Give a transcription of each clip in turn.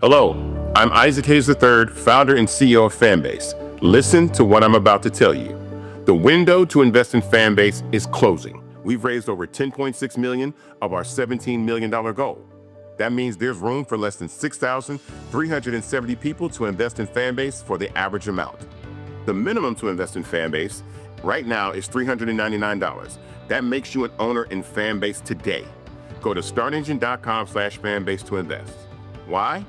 Hello, I'm Isaac Hayes III, founder and CEO of Fanbase. Listen to what I'm about to tell you. The window to invest in Fanbase is closing. We've raised over $10.6 million of our $17 million goal. That means there's room for less than 6,370 people to invest in Fanbase for the average amount. The minimum to invest in Fanbase right now is $399. That makes you an owner in Fanbase today. Go to startengine.com/fanbase to invest. Why?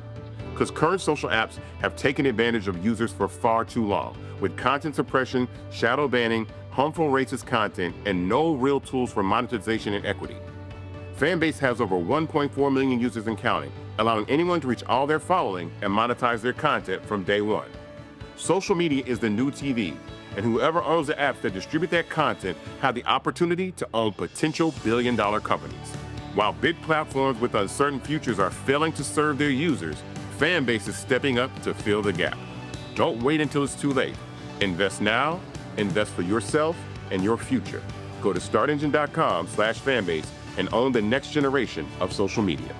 Because current social apps have taken advantage of users for far too long, with content suppression, shadow banning, harmful racist content, and no real tools for monetization and equity. Fanbase has over 1.4 million users and counting, allowing anyone to reach all their following and monetize their content from day one. Social media is the new TV, and whoever owns the apps that distribute that content have the opportunity to own potential billion-dollar companies. While big platforms with uncertain futures are failing to serve their users, Fanbase is stepping up to fill the gap. Don't wait until it's too late. Invest now, invest for yourself and your future. Go to startengine.com/fanbase and own the next generation of social media.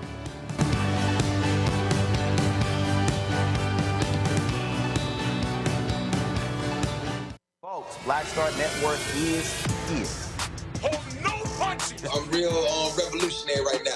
Folks, Black Star Network is here. Hold no punches. I'm real revolutionary right now.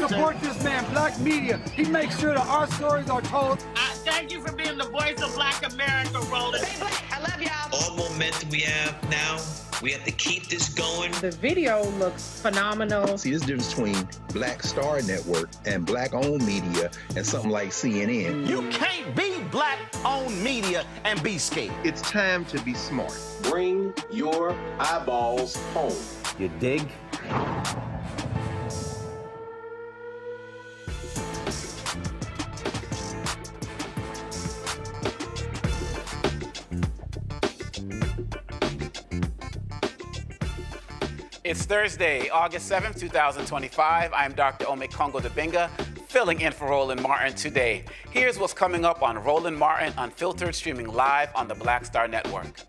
Support this man, Black Media. He makes sure that our stories are told. Thank you for being the voice of Black America, Roland. Stay black. I love y'all. All momentum we have now, we have to keep this going. The video looks phenomenal. See, this difference between Black Star Network and Black-owned media and something like CNN. You can't be Black-owned media and be scared. It's time to be smart. Bring your eyeballs home. You dig? It's Thursday, August 7th, 2025. I'm Dr. Gbenga Ajilore, filling in for Roland Martin today. Here's what's coming up on Roland Martin Unfiltered, streaming live on the Black Star Network.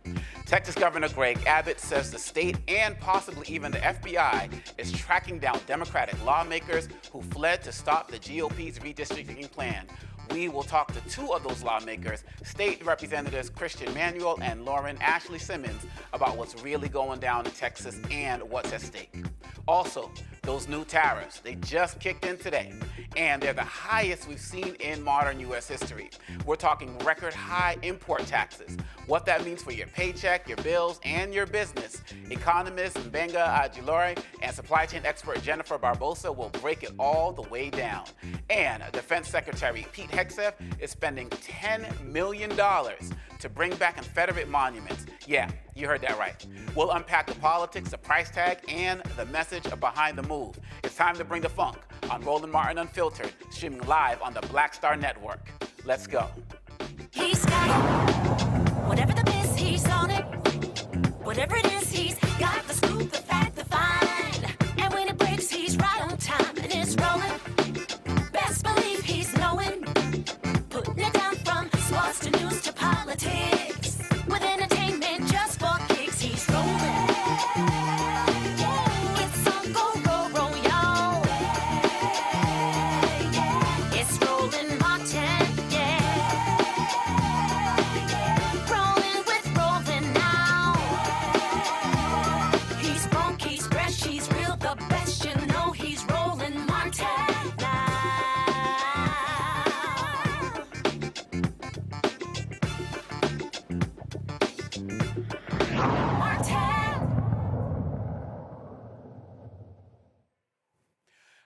Texas Governor Greg Abbott says the state and possibly even the FBI is tracking down Democratic lawmakers who fled to stop the GOP's redistricting plan. We will talk to two of those lawmakers, State Representatives Manuel and Ashley Simmons, about what's really going down in Texas and what's at stake. Also, those new tariffs, they just kicked in today, and they're the highest we've seen in modern U.S. history. We're talking record high import taxes, what that means for your paycheck, your bills, and your business. Economist Gbenga Ajilore and supply chain expert Jennifer Barbossa will break it all the way down. And Defense Secretary Pete Hegseth is spending $10 million to bring back Confederate monuments. Yeah, you heard that right. We'll unpack the politics, the price tag, and the message behind the move. It's time to bring the funk on Roland Martin Unfiltered, streaming live on the Black Star Network. Let's go. He's got it. Whatever the biz, he's on it. Whatever it is, he's got the scoop, the fact, the find. And when it breaks, he's right on time and it's rolling. Best believe he's knowing. Putting it down from sports to news to politics. With entertainment just for kicks, he's rolling. It's on go, roll, roll, y'all. It's Roland Martin, yeah. Rolling with Roland now. He's funky, he's fresh, he's real, the best, you know he's Roland Martin now.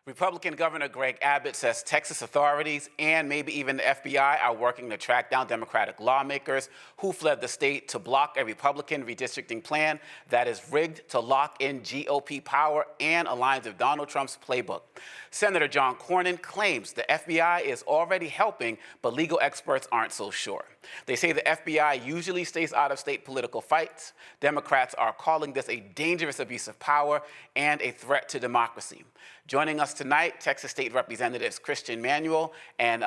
Republican Governor Greg Abbott says Texas authorities and maybe even the FBI are working to track down Democratic lawmakers who fled the state to block a Republican redistricting plan that is rigged to lock in GOP power and aligns with Donald Trump's playbook. Senator John Cornyn claims the FBI is already helping, but legal experts aren't so sure. They say the FBI usually stays out of state political fights. Democrats are calling this a dangerous abuse of power and a threat to democracy. Joining us tonight, Texas State Representatives Manuel and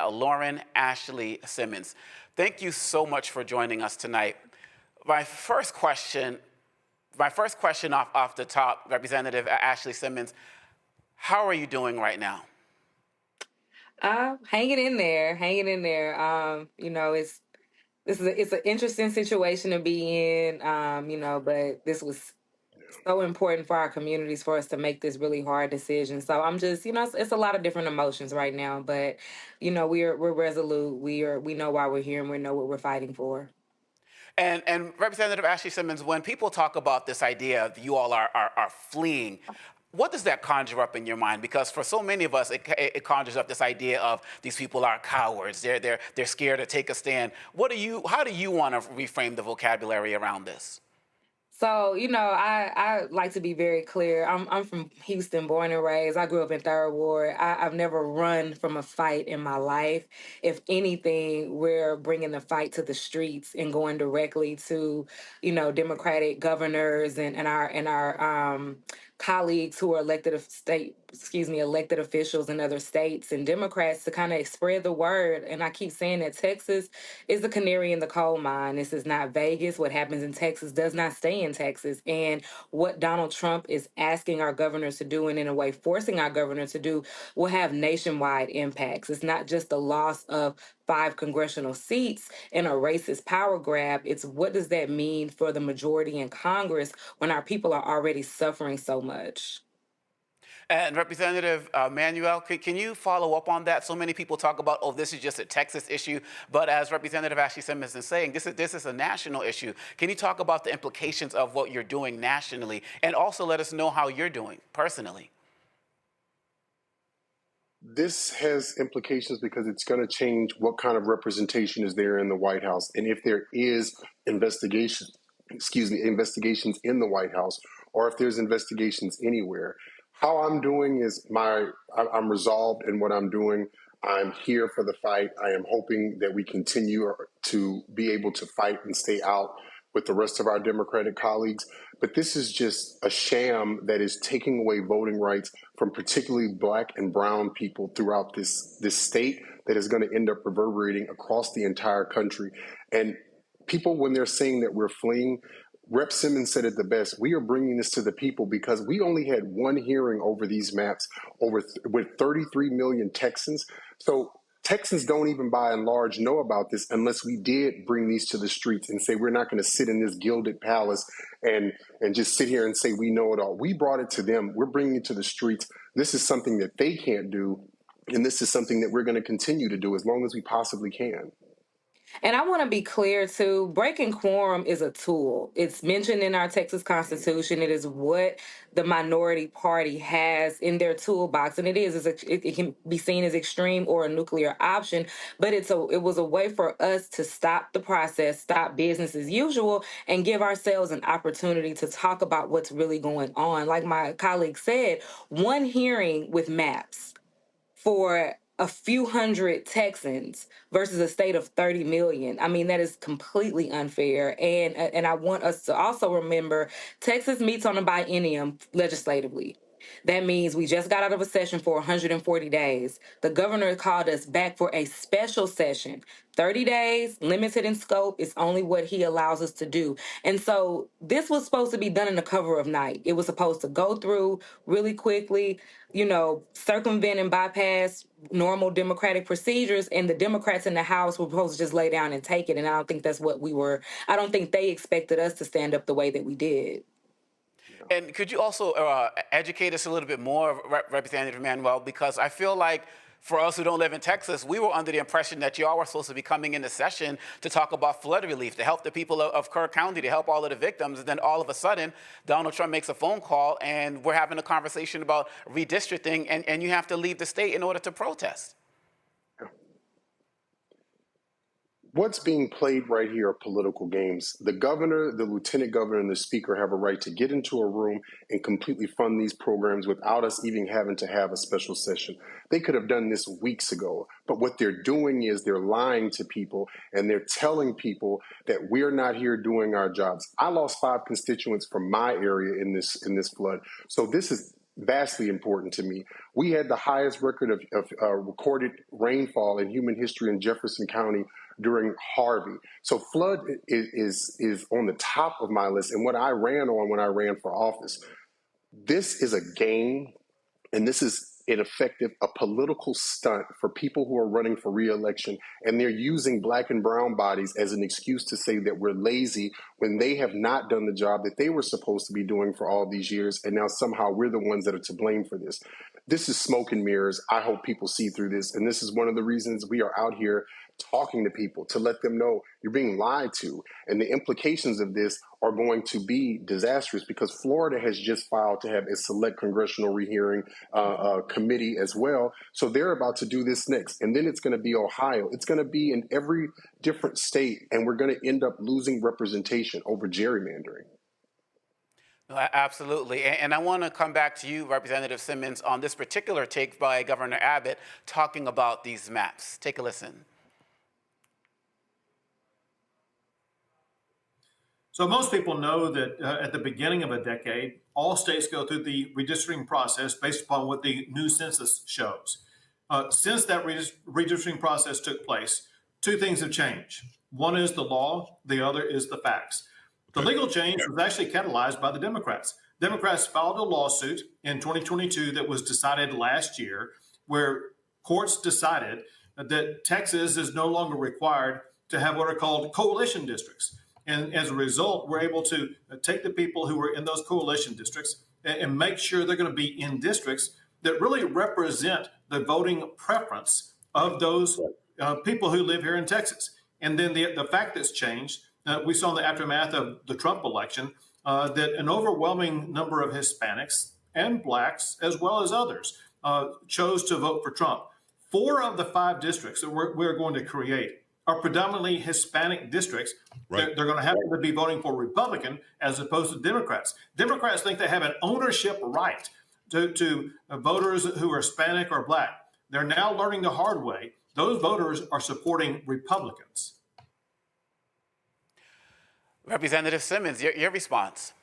Ashley Simmons. Thank you so much for joining us tonight. My first question off the top, Representative Ashley Simmons, how are you doing right now? Hanging in there. You know, it's an interesting situation to be in. You know, but this was so important for our communities for us to make this really hard decision. So I'm just, you know, it's a lot of different emotions right now. But you know, we're resolute. We know why we're here and we know what we're fighting for. And Representative Ashley Simmons, when people talk about this idea of you all are fleeing, what does that conjure up in your mind? Because for so many of us, it conjures up this idea of these people are cowards. They're scared to take a stand. How do you want to reframe the vocabulary around this? So, you know, I like to be very clear. I'm from Houston, born and raised. I grew up in Third Ward. I've never run from a fight in my life. If anything, we're bringing the fight to the streets and going directly to, you know, Democratic governors and our colleagues who are elected officials in other states and Democrats to kind of spread the word. And I keep saying that Texas is the canary in the coal mine. This is not Vegas. What happens in Texas does not stay in Texas. And what Donald Trump is asking our governors to do, and in a way forcing our governors to do, will have nationwide impacts. It's not just the loss of 5 congressional seats and a racist power grab. It's what does that mean for the majority in Congress when our people are already suffering so much? And Representative Manuel, can you follow up on that? So many people talk about, oh, this is just a Texas issue. But as Representative Ashley Simmons is saying, this is a national issue. Can you talk about the implications of what you're doing nationally? And also let us know how you're doing personally. This has implications because it's going to change what kind of representation is there in the White House. And if there is investigations in the White House, or if there's investigations anywhere. How I'm doing is I'm resolved in what I'm doing. I'm here for the fight. I am hoping that we continue to be able to fight and stay out with the rest of our Democratic colleagues. But this is just a sham that is taking away voting rights from particularly Black and brown people throughout this state that is going to end up reverberating across the entire country. And people, when they're saying that we're fleeing, Rep. Simmons said it the best. We are bringing this to the people because we only had one hearing over these maps with 33 million Texans. So Texans don't even by and large know about this unless we did bring these to the streets and say we're not going to sit in this gilded palace and just sit here and say we know it all. We brought it to them. We're bringing it to the streets. This is something that they can't do, and this is something that we're going to continue to do as long as we possibly can. And I want to be clear, too, breaking quorum is a tool. It's mentioned in our Texas Constitution. It is what the minority party has in their toolbox. And it can be seen as extreme or a nuclear option, but it was a way for us to stop the process, stop business as usual, and give ourselves an opportunity to talk about what's really going on. Like my colleague said, one hearing with maps for a few hundred Texans versus a state of 30 million. I mean, that is completely unfair. And I want us to also remember Texas meets on a biennium legislatively. That means we just got out of a session for 140 days. The governor called us back for a special session. 30 days, limited in scope, is only what he allows us to do. And so this was supposed to be done in the cover of night. It was supposed to go through really quickly, circumvent and bypass normal democratic procedures, and the Democrats in the House were supposed to just lay down and take it. And I don't think that's what I don't think they expected us to stand up the way that we did. And could you also educate us a little bit more, Representative Manuel, because I feel like for us who don't live in Texas, we were under the impression that y'all were supposed to be coming into session to talk about flood relief, to help the people of Kerr County, to help all of the victims. And then all of a sudden, Donald Trump makes a phone call and we're having a conversation about redistricting, and you have to leave the state in order to protest. What's being played right here are political games. The governor, the lieutenant governor, and the speaker have a right to get into a room and completely fund these programs without us even having to have a special session. They could have done this weeks ago, but what they're doing is they're lying to people and they're telling people that we're not here doing our jobs. I lost 5 constituents from my area in this flood, so this is vastly important to me. We had the highest record of recorded rainfall in human history in Jefferson County during Harvey. So flood is on the top of my list and what I ran on when I ran for office. This is a game, and this is a political stunt for people who are running for re-election, and they're using Black and brown bodies as an excuse to say that we're lazy when they have not done the job that they were supposed to be doing for all these years, and now somehow we're the ones that are to blame for this. This is smoke and mirrors. I hope people see through this, and this is one of the reasons we are out here talking to people, to let them know you're being lied to. And the implications of this are going to be disastrous because Florida has just filed to have a select congressional rehearing committee as well. So they're about to do this next. And then it's going to be Ohio. It's going to be in every different state. And we're going to end up losing representation over gerrymandering. Absolutely. And I want to come back to you, Representative Simmons, on this particular take by Governor Abbott talking about these maps. Take a listen. So most people know that at the beginning of a decade, all states go through the redistricting process based upon what the new census shows. Since that redistricting process took place, two things have changed. One is the law, the other is the facts. The legal change was actually catalyzed by the Democrats. Democrats filed a lawsuit in 2022 that was decided last year, where courts decided that Texas is no longer required to have what are called coalition districts. And as a result, we're able to take the people who are in those coalition districts and make sure they're going to be in districts that really represent the voting preference of those people who live here in Texas. And then the fact that's changed, we saw in the aftermath of the Trump election, that an overwhelming number of Hispanics and blacks, as well as others, chose to vote for Trump. 4 of the 5 districts that we're going to create are predominantly Hispanic districts. Right. They're going to have to be voting for Republican as opposed to Democrats. Democrats think they have an ownership right to voters who are Hispanic or black. They're now learning the hard way. Those voters are supporting Republicans. Representative Simmons, your response.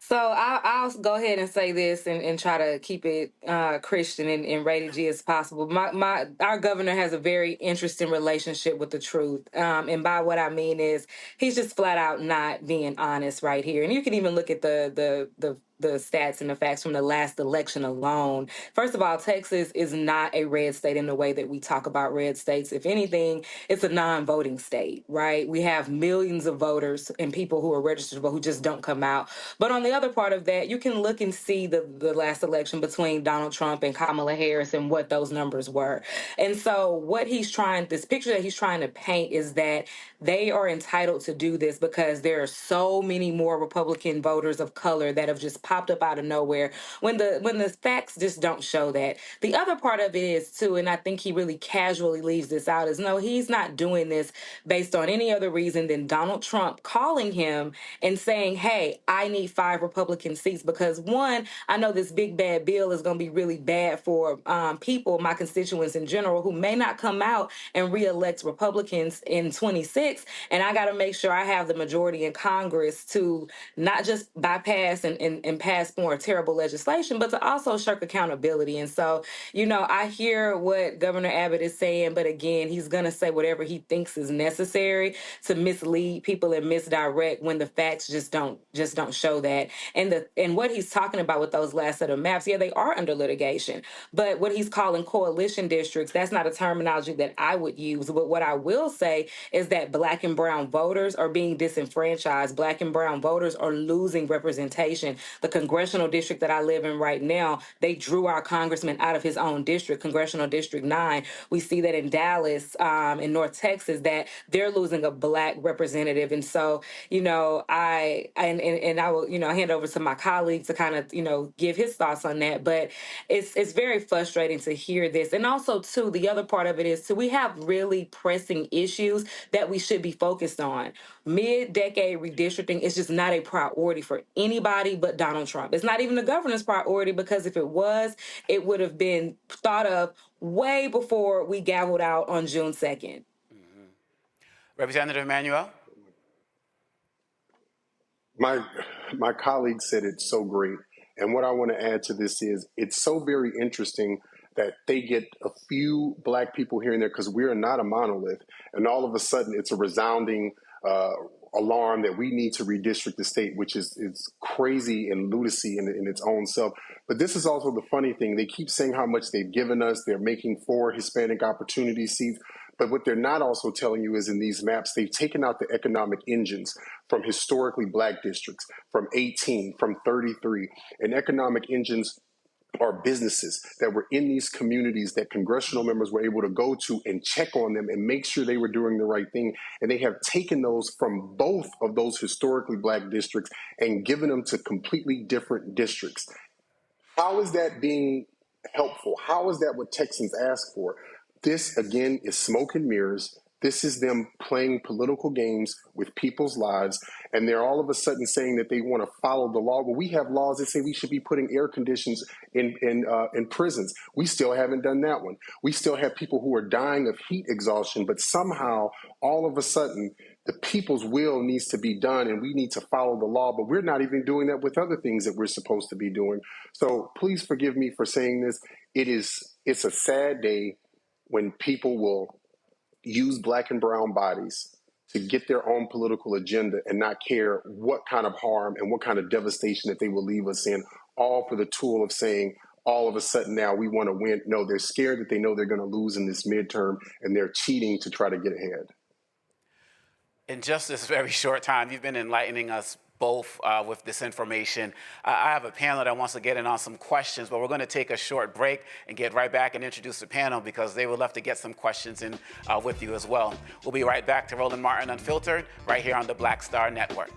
So I'll go ahead and say this and try to keep it Christian and rated G as possible. Our governor has a very interesting relationship with the truth. And by what I mean is he's just flat out not being honest right here. And you can even look at the stats and the facts from the last election alone. First of all, Texas is not a red state in the way that we talk about red states. If anything, it's a non-voting state, right? We have millions of voters and people who are registered but who just don't come out. But on the other part of that, you can look and see the last election between Donald Trump and Kamala Harris and what those numbers were. And so what this picture that he's trying to paint is that they are entitled to do this because there are so many more Republican voters of color that have just popped up out of nowhere when the facts just don't show that. The other part of it is too, and I think he really casually leaves this out, is no, he's not doing this based on any other reason than Donald Trump calling him and saying, hey, I need 5 Republican seats because one, I know this big bad bill is going to be really bad for people, my constituents in general, who may not come out and reelect Republicans in 26. And I got to make sure I have the majority in Congress to not just bypass and pass more terrible legislation, but to also shirk accountability. And so, I hear what Governor Abbott is saying, but again, he's going to say whatever he thinks is necessary to mislead people and misdirect when the facts just don't show that. And what he's talking about with those last set of maps, yeah, they are under litigation, but what he's calling coalition districts, that's not a terminology that I would use. But what I will say is that black and brown voters are being disenfranchised. Black and brown voters are losing representation. The congressional district that I live in right now, they drew our congressman out of his own district, Congressional District 9. We see that in Dallas, in North Texas, that they're losing a black representative. And so, I will, hand over to my colleague to kind of, give his thoughts on that. But it's very frustrating to hear this. And also, too, the other part of it is, too, we have really pressing issues that we should be focused on. Mid-decade redistricting is just not a priority for anybody but Donald Trump. It's not even the governor's priority, because if it was, it would have been thought of way before we gavelled out on June 2nd. Mm-hmm. Representative Manuel? My colleague said it so great. And what I want to add to this is it's so very interesting that they get a few black people here and there because we are not a monolith. And all of a sudden it's a resounding alarm that we need to redistrict the state, which is crazy and lunacy in its own self. But this is also the funny thing. They keep saying how much they've given us. They're making 4 Hispanic opportunity seats. But what they're not also telling you is in these maps, they've taken out the economic engines from historically black districts, from 18, from 33, and economic engines are businesses that were in these communities that congressional members were able to go to and check on them and make sure they were doing the right thing. And they have taken those from both of those historically black districts and given them to completely different districts. How is that being helpful? How is that what Texans ask for? This, again, is smoke and mirrors. This is them playing political games with people's lives, and they're all of a sudden saying that they want to follow the law. Well, we have laws that say we should be putting air conditions in prisons. We still haven't done that one. We still have people who are dying of heat exhaustion, but somehow, all of a sudden, the people's will needs to be done and we need to follow the law, but we're not even doing that with other things that we're supposed to be doing. So please forgive me for saying this. It's a sad day when people will use black and brown bodies to get their own political agenda and not care what kind of harm and what kind of devastation that they will leave us in, all for the tool of saying, all of a sudden now we want to win. No, they're scared that they know they're going to lose in this midterm and they're cheating to try to get ahead. In just this very short time, you've been enlightening us both with this information. I have a panel that wants to get in on some questions, but we're going to take a short break and get right back and introduce the panel because they would love to get some questions in with you as well. We'll be right back to Roland Martin Unfiltered right here on the Black Star Network.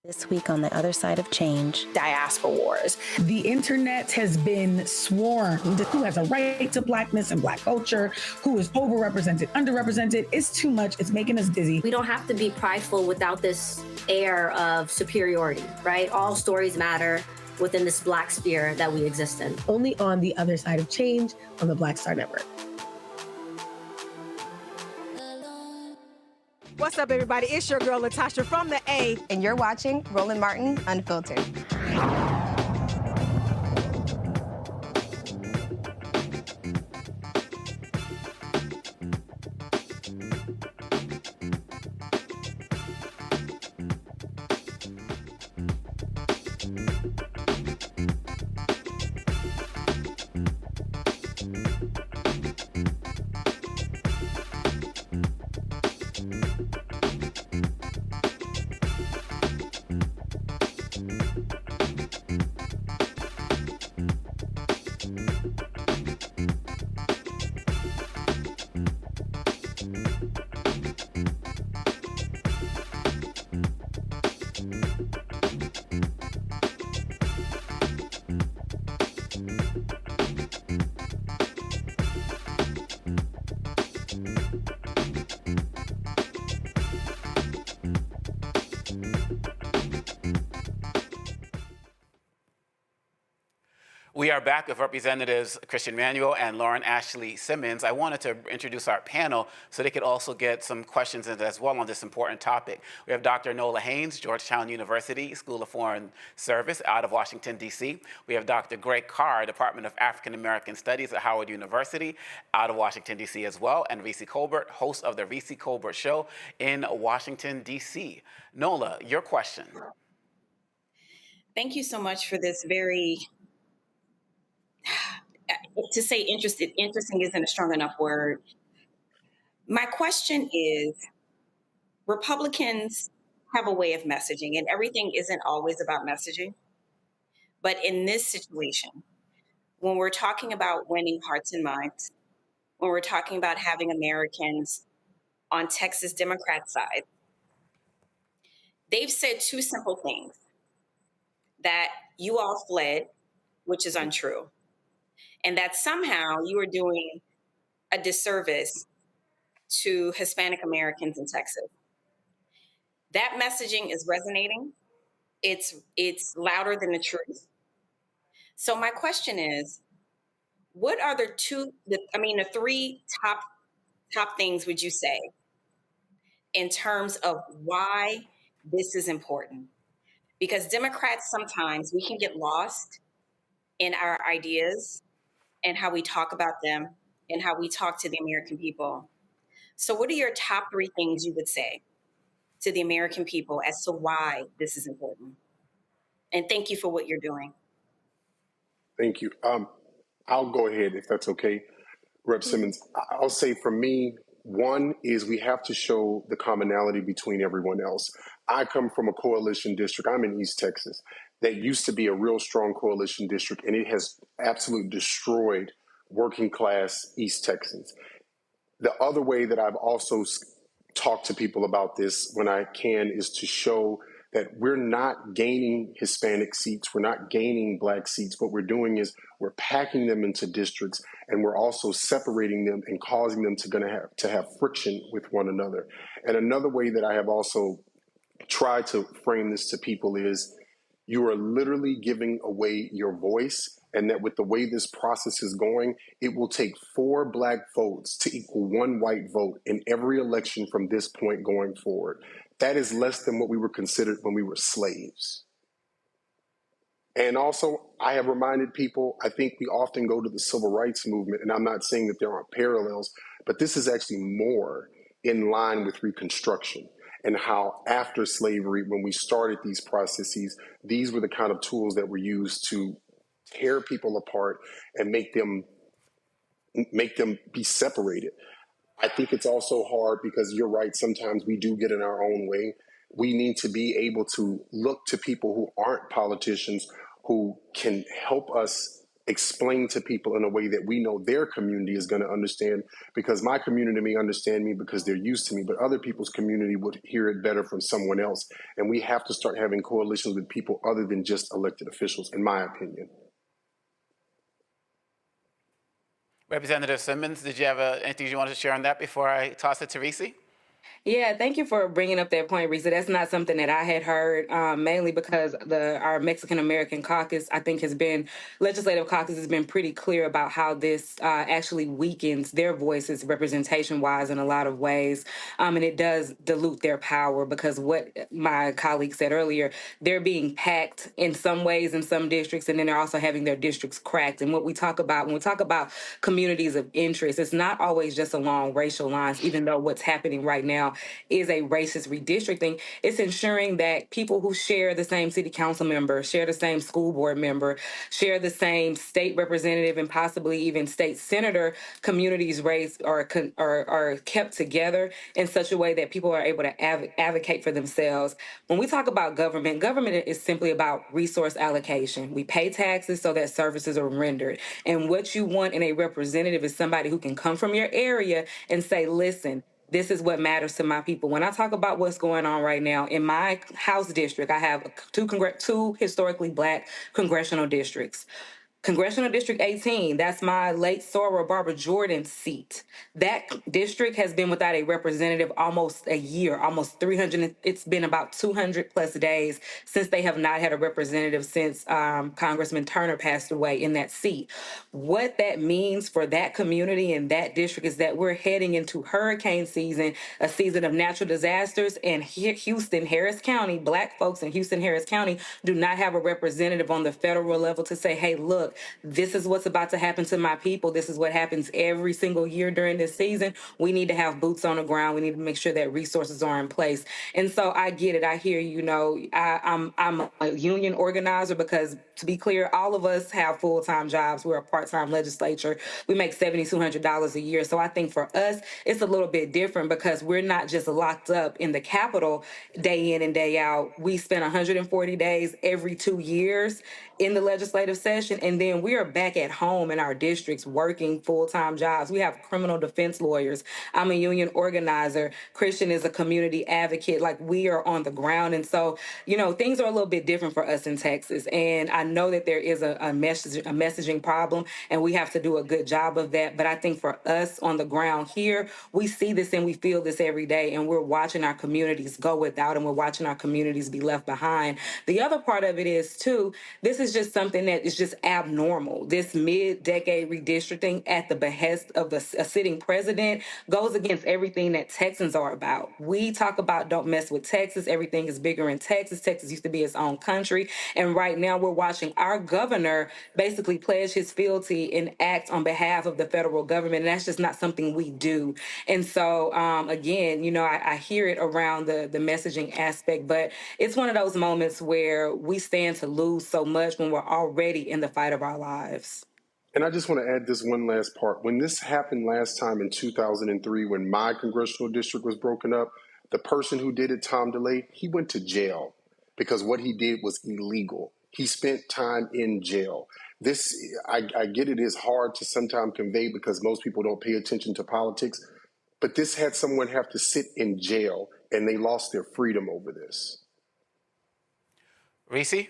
This week on The Other Side of Change, diaspora wars. The internet has been swarmed. Who has a right to blackness and black culture? Who is overrepresented, underrepresented? It's too much. It's making us dizzy. We don't have to be prideful without this air of superiority, right? All stories matter within this black sphere that we exist in. Only on The Other Side of Change on the Black Star Network. What's up, everybody? It's your girl, Latasha from the A. And you're watching Roland Martin Unfiltered. We are back with Representatives Christian Manuel and Lauren Ashley Simmons. I wanted to introduce our panel so they could also get some questions in as well on this important topic. We have Dr. Nola Haynes, Georgetown University School of Foreign Service out of Washington, D.C. We have Dr. Greg Carr, Department of African American Studies at Howard University out of Washington, D.C. as well, and Reese Colbert, host of the Reese Colbert Show in Washington, D.C. Nola, your question. Thank you so much for this very... To say interesting isn't a strong enough word. My question is, Republicans have a way of messaging, and everything isn't always about messaging. But in this situation, when we're talking about winning hearts and minds, when we're talking about having Americans on Texas Democrat side, they've said two simple things: that you all fled, which is untrue, and that somehow you are doing a disservice to Hispanic Americans in Texas. That messaging is resonating. It's louder than the truth. So my question is, what are the three top things would you say in terms of why this is important? Because Democrats, sometimes we can get lost in our ideas and how we talk about them and how we talk to the American people. So what are your top three things you would say to the American people as to why this is important? And thank you for what you're doing. Thank you. I'll go ahead if that's okay, Rep. Simmons. I'll say for me, one is we have to show the commonality between everyone else. I come from a coalition district. I'm in East Texas. That used to be a real strong coalition district, and it has absolutely destroyed working class East Texans. The other way that I've also talked to people about this when I can is to show that we're not gaining Hispanic seats, we're not gaining Black seats. What we're doing is we're packing them into districts, and we're also separating them and causing them to have friction with one another. And another way that I have also tried to frame this to people is, you are literally giving away your voice and that with the way this process is going, it will take 4 black votes to equal 1 white vote in every election from this point going forward. That is less than what we were considered when we were slaves. And also, I have reminded people, I think we often go to the civil rights movement, and I'm not saying that there aren't parallels, but this is actually more in line with Reconstruction and how after slavery, when we started these processes, these were the kind of tools that were used to tear people apart and make them be separated. I think it's also hard because you're right, sometimes we do get in our own way. We need to be able to look to people who aren't politicians, who can help us explain to people in a way that we know their community is going to understand, because my community may understand me because they're used to me, but other people's community would hear it better from someone else. And we have to start having coalitions with people other than just elected officials, in my opinion. Representative Simmons, did you have anything you wanted to share on that before I toss it to Reese? Yeah, thank you for bringing up that point, Risa. That's not something that I had heard, mainly because our Mexican-American caucus, I think, legislative caucus has been pretty clear about how this actually weakens their voices representation-wise in a lot of ways. And it does dilute their power because what my colleague said earlier, they're being packed in some ways in some districts, and then they're also having their districts cracked. And what we talk about, when we talk about communities of interest, it's not always just along racial lines, even though what's happening right now is a racist redistricting. It's ensuring that people who share the same city council member, share the same school board member, share the same state representative, and possibly even state senator, communities raised are kept together in such a way that people are able to advocate for themselves. When we talk about government is simply about resource allocation. We pay taxes so that services are rendered. And what you want in a representative is somebody who can come from your area and say, listen, this is what matters to my people. When I talk about what's going on right now, in my House district, I have two historically Black congressional districts. Congressional District 18, that's my late soror Barbara Jordan seat. That district has been without a representative almost a year, almost 300. It's been about 200 plus days since they have not had a representative since Congressman Turner passed away in that seat. What that means for that community and that district is that we're heading into hurricane season, a season of natural disasters, and Houston, Harris County, Black folks in Houston, Harris County do not have a representative on the federal level to say, hey, look, this is what's about to happen to my people. This is what happens every single year during this season. We need to have boots on the ground. We need to make sure that resources are in place. And so I get it. I hear you. I'm a union organizer because, to be clear, all of us have full-time jobs. We're a part-time legislature. We make $7,200 a year. So I think for us, it's a little bit different because we're not just locked up in the Capitol day in and day out. We spend 140 days every 2 years in the legislative session, and then we are back at home in our districts working full-time jobs. We have criminal defense lawyers. I'm a union organizer. Christian is a community advocate. Like, we are on the ground. And so, things are a little bit different for us in Texas. And I know that there is a messaging problem, and we have to do a good job of that. But I think for us on the ground here, we see this and we feel this every day, and we're watching our communities go without, and we're watching our communities be left behind. The other part of it is, too, this is just something that is just abnormal. This mid-decade redistricting at the behest of a sitting president goes against everything that Texans are about. We talk about don't mess with Texas. Everything is bigger in Texas. Texas used to be its own country. And right now we're watching our governor basically pledge his fealty and act on behalf of the federal government. And that's just not something we do. And so, again, I hear it around the messaging aspect, but it's one of those moments where we stand to lose so much when we're already in the fight of our lives. And I just want to add this one last part. When this happened last time in 2003, when my congressional district was broken up, the person who did it, Tom DeLay, he went to jail because what he did was illegal. He spent time in jail. This, I get it is hard to sometimes convey because most people don't pay attention to politics, but this had someone have to sit in jail and they lost their freedom over this. Reese?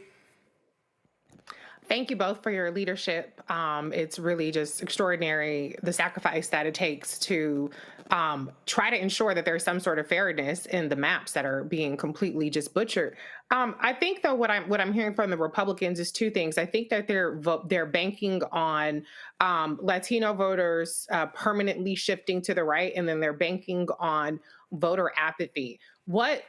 Thank you both for your leadership. It's really just extraordinary, the sacrifice that it takes to try to ensure that there's some sort of fairness in the maps that are being completely just butchered. I think, though, what I'm hearing from the Republicans is two things. I think that they're banking on Latino voters permanently shifting to the right, and then they're banking on voter apathy. What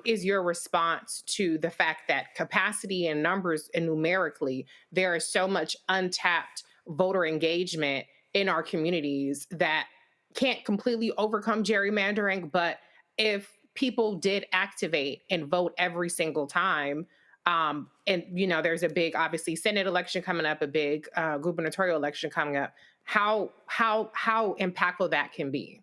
is your response to the fact that capacity and numbers and numerically, there is so much untapped voter engagement in our communities that can't completely overcome gerrymandering, but if people did activate and vote every single time, and there's a big, obviously, Senate election coming up, a big gubernatorial election coming up, how impactful that can be?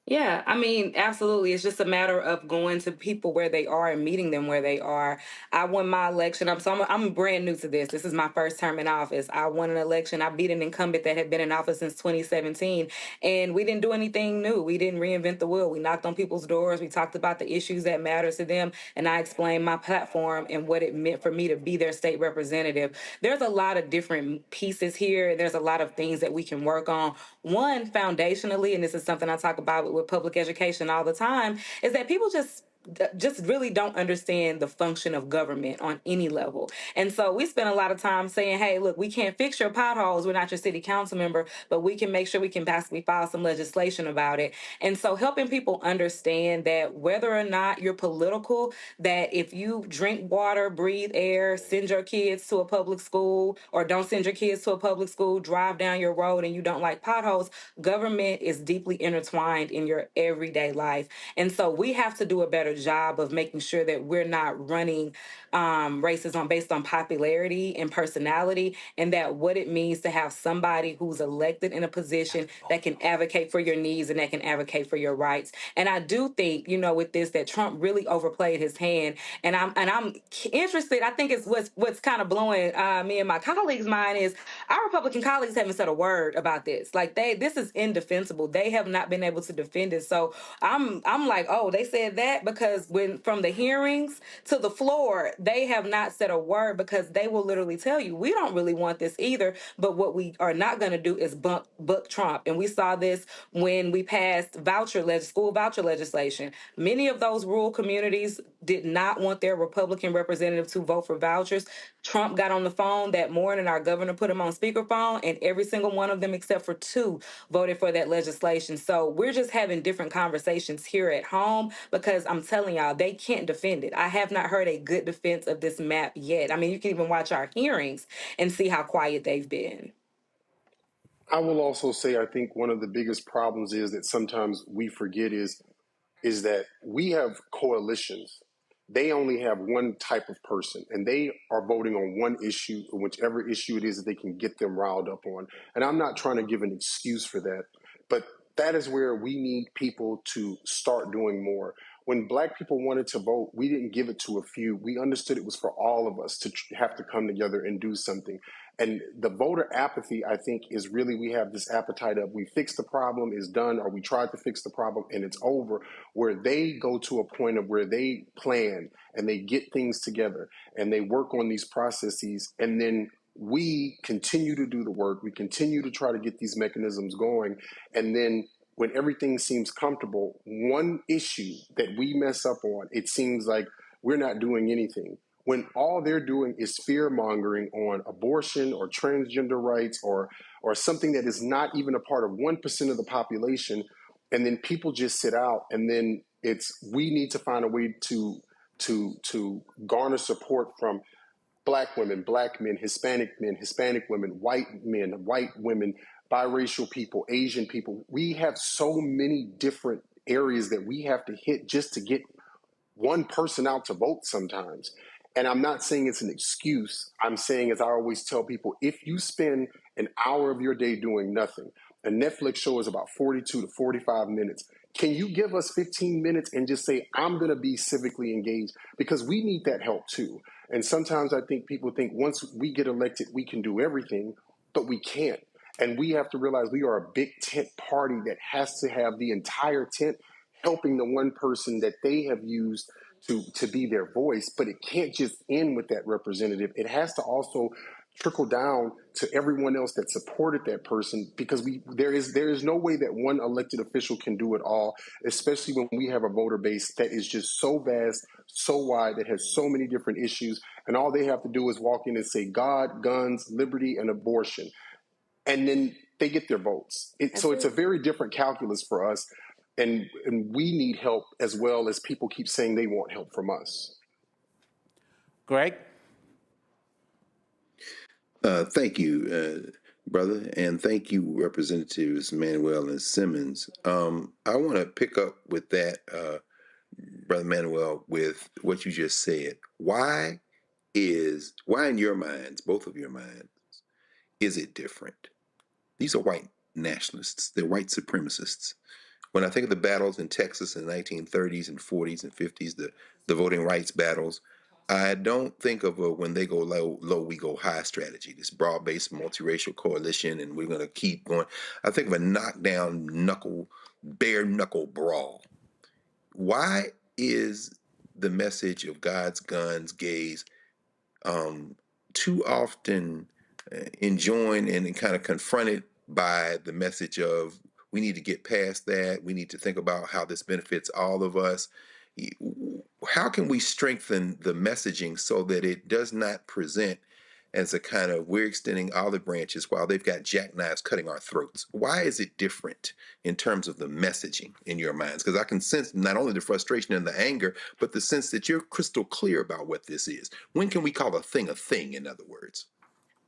Yeah, I mean, absolutely. It's just a matter of going to people where they are and meeting them where they are. I won my election. I'm brand new to this. This is my first term in office. I won an election. I beat an incumbent that had been in office since 2017, and we didn't do anything new. We didn't reinvent the wheel. We knocked on people's doors. We talked about the issues that matter to them, and I explained my platform and what it meant for me to be their state representative. There's a lot of different pieces here, and there's a lot of things that we can work on. One, foundationally, and this is something I talk about with public education all the time, is that people just really don't understand the function of government on any level. And so we spend a lot of time saying, hey, look, we can't fix your potholes. We're not your city council member, but we can make sure we can possibly file some legislation about it. And so helping people understand that whether or not you're political, that if you drink water, breathe air, send your kids to a public school, or don't send your kids to a public school, drive down your road and you don't like potholes, government is deeply intertwined in your everyday life. And so we have to do a better job of making sure that we're not running races based on popularity and personality, and that what it means to have somebody who's elected in a position that can advocate for your needs and that can advocate for your rights. And I do think, with this, that Trump really overplayed his hand. And I'm interested. I think it's what's kind of blowing me and my colleagues' mind is our Republican colleagues haven't said a word about this. Like this is indefensible. They have not been able to defend it. So I'm like, oh, they said that, because when from the hearings to the floor, they have not said a word, because they will literally tell you, we don't really want this either, but what we are not going to do is book Trump. And we saw this when we passed school voucher legislation. Many of those rural communities did not want their Republican representative to vote for vouchers. Trump got on the phone that morning, our governor put him on speakerphone, and every single one of them except for two voted for that legislation. So we're just having different conversations here at home, because I'm telling y'all, they can't defend it. I have not heard a good defense of this map yet. I mean, you can even watch our hearings and see how quiet they've been. I will also say, I think one of the biggest problems is that sometimes we forget is that we have coalitions. They only have one type of person, and they are voting on one issue, whichever issue it is that they can get them riled up on. And I'm not trying to give an excuse for that, but that is where we need people to start doing more. When Black people wanted to vote, we didn't give it to a few. We understood it was for all of us to have to come together and do something. And the voter apathy, I think, is really, we have this appetite of we fix the problem, is done, or we tried to fix the problem and it's over, where they go to a point of where they plan and they get things together and they work on these processes, and then we continue to do the work. We continue to try to get these mechanisms going. And then when everything seems comfortable, one issue that we mess up on, it seems like we're not doing anything, when all they're doing is fear-mongering on abortion or transgender rights or something that is not even a part of 1% of the population. And then people just sit out, and then we need to find a way to garner support from Black women, Black men, Hispanic women, white men, white women, biracial people, Asian people. We have so many different areas that we have to hit just to get one person out to vote sometimes. And I'm not saying it's an excuse. I'm saying, as I always tell people, if you spend an hour of your day doing nothing, a Netflix show is about 42 to 45 minutes. Can you give us 15 minutes and just say, I'm going to be civically engaged? Because we need that help too. And sometimes I think people think once we get elected, we can do everything, but we can't. And we have to realize we are a big tent party that has to have the entire tent helping the one person that they have used to be their voice, but it can't just end with that representative. It has to also trickle down to everyone else that supported that person, because there is no way that one elected official can do it all, especially when we have a voter base that is just so vast, so wide, that has so many different issues, and all they have to do is walk in and say God, guns, liberty, and abortion, and then they get their votes. So it's a very different calculus for us, and we need help as well, as people keep saying they want help from us. Greg? Thank you, brother, and thank you, Representatives Manuel and Simmons. I want to pick up with that, Brother Manuel, with what you just said. Why in your minds, both of your minds, is it different? These are white nationalists. They're white supremacists. When I think of the battles in Texas in the 1930s and 40s and 50s, the voting rights battles, I don't think of a when they go low, we go high strategy, this broad-based multiracial coalition, and we're going to keep going. I think of a knockdown, bare knuckle brawl. Why is the message of God's guns, gays, too often enjoined and kind of confronted by the message of we need to get past that. We need to think about how this benefits all of us. How can we strengthen the messaging so that it does not present as a kind of we're extending olive branches while they've got jackknives cutting our throats? Why is it different in terms of the messaging in your minds? Because I can sense not only the frustration and the anger, but the sense that you're crystal clear about what this is. When can we call a thing, in other words?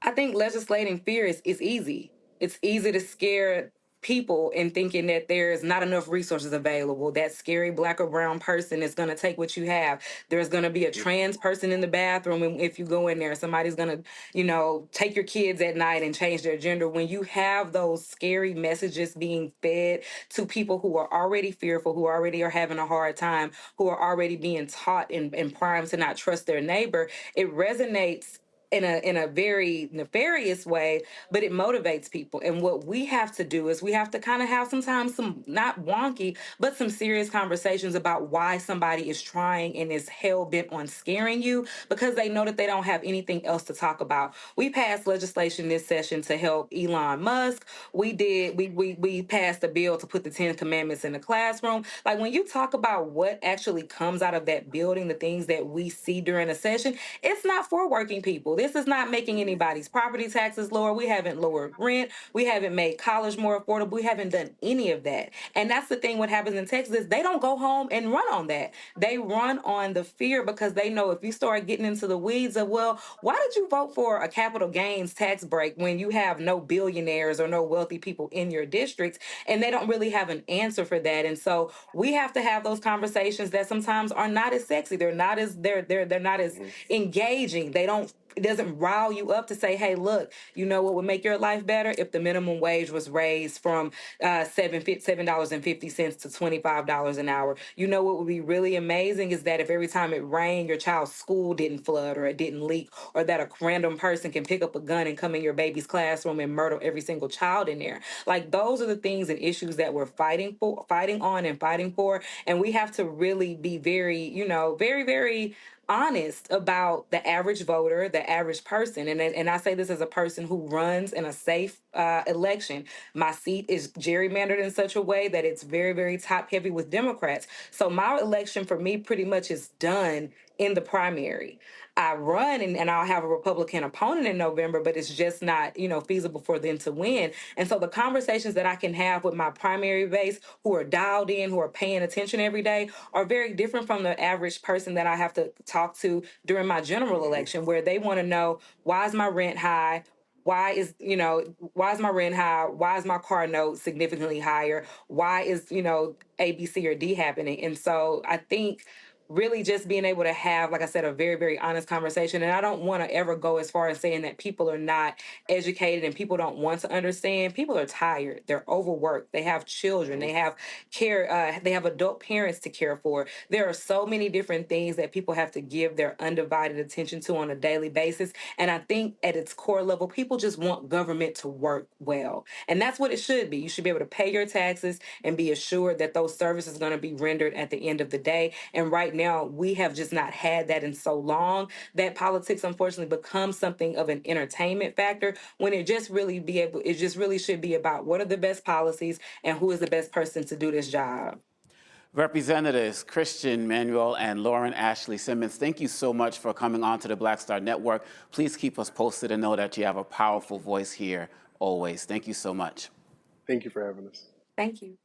I think legislating fear is easy. It's easy to scare people in thinking that there's not enough resources available. That scary black or brown person is going to take what you have. There's going to be a trans person in the bathroom, and if you go in there, somebody's going to, take your kids at night and change their gender. When you have those scary messages being fed to people who are already fearful, who already are having a hard time, who are already being taught and primed to not trust their neighbor, it resonates in a very nefarious way, but it motivates people. And what we have to do is we have to kind of have sometimes some, not wonky, but some serious conversations about why somebody is trying and is hell-bent on scaring you, because they know that they don't have anything else to talk about. We passed legislation this session to help Elon Musk. We passed a bill to put the 10 Commandments in the classroom. Like, when you talk about what actually comes out of that building, the things that we see during a session, it's not for working people. This is not making anybody's property taxes lower. We haven't lowered rent. We haven't made college more affordable. We haven't done any of that. And that's the thing, what happens in Texas is they don't go home and run on that. They run on the fear, because they know if you start getting into the weeds of, well, why did you vote for a capital gains tax break when you have no billionaires or no wealthy people in your districts? And they don't really have an answer for that. And so we have to have those conversations that sometimes are not as sexy. They're not as engaging. It doesn't rile you up to say, hey, look, you know what would make your life better? If the minimum wage was raised from $7.50 to $25 an hour. You know what would be really amazing is that if every time it rained, your child's school didn't flood or it didn't leak, or that a random person can pick up a gun and come in your baby's classroom and murder every single child in there. Like, those are the things and issues that we're fighting for. And we have to really be very, very, very honest about the average voter, the average person. And I say this as a person who runs in a safe election. My seat is gerrymandered in such a way that it's very, very top heavy with Democrats. So my election for me pretty much is done in the primary. I run and I'll have a Republican opponent in November, but it's just not, feasible for them to win. And so the conversations that I can have with my primary base, who are dialed in, who are paying attention every day, are very different from the average person that I have to talk to during my general election, where they want to know, why is my rent high? Why is my rent high? Why is my car note significantly higher? Why is, A, B, C, or D happening? And so I think really just being able to have, like I said, a very, very honest conversation. And I don't want to ever go as far as saying that people are not educated and people don't want to understand. People are tired. They're overworked. They have children. They have care. They have adult parents to care for. There are so many different things that people have to give their undivided attention to on a daily basis. And I think at its core level, people just want government to work well. And that's what it should be. You should be able to pay your taxes and be assured that those services are going to be rendered at the end of the day. And right now, now we have just not had that in so long that politics unfortunately becomes something of an entertainment factor when it just really should be about what are the best policies and who is the best person to do this job. Representatives Christian, Manuel, and Lauren Ashley Simmons, thank you so much for coming on to the Black Star Network. Please keep us posted and know that you have a powerful voice here always. Thank you so much. Thank you for having us. Thank you.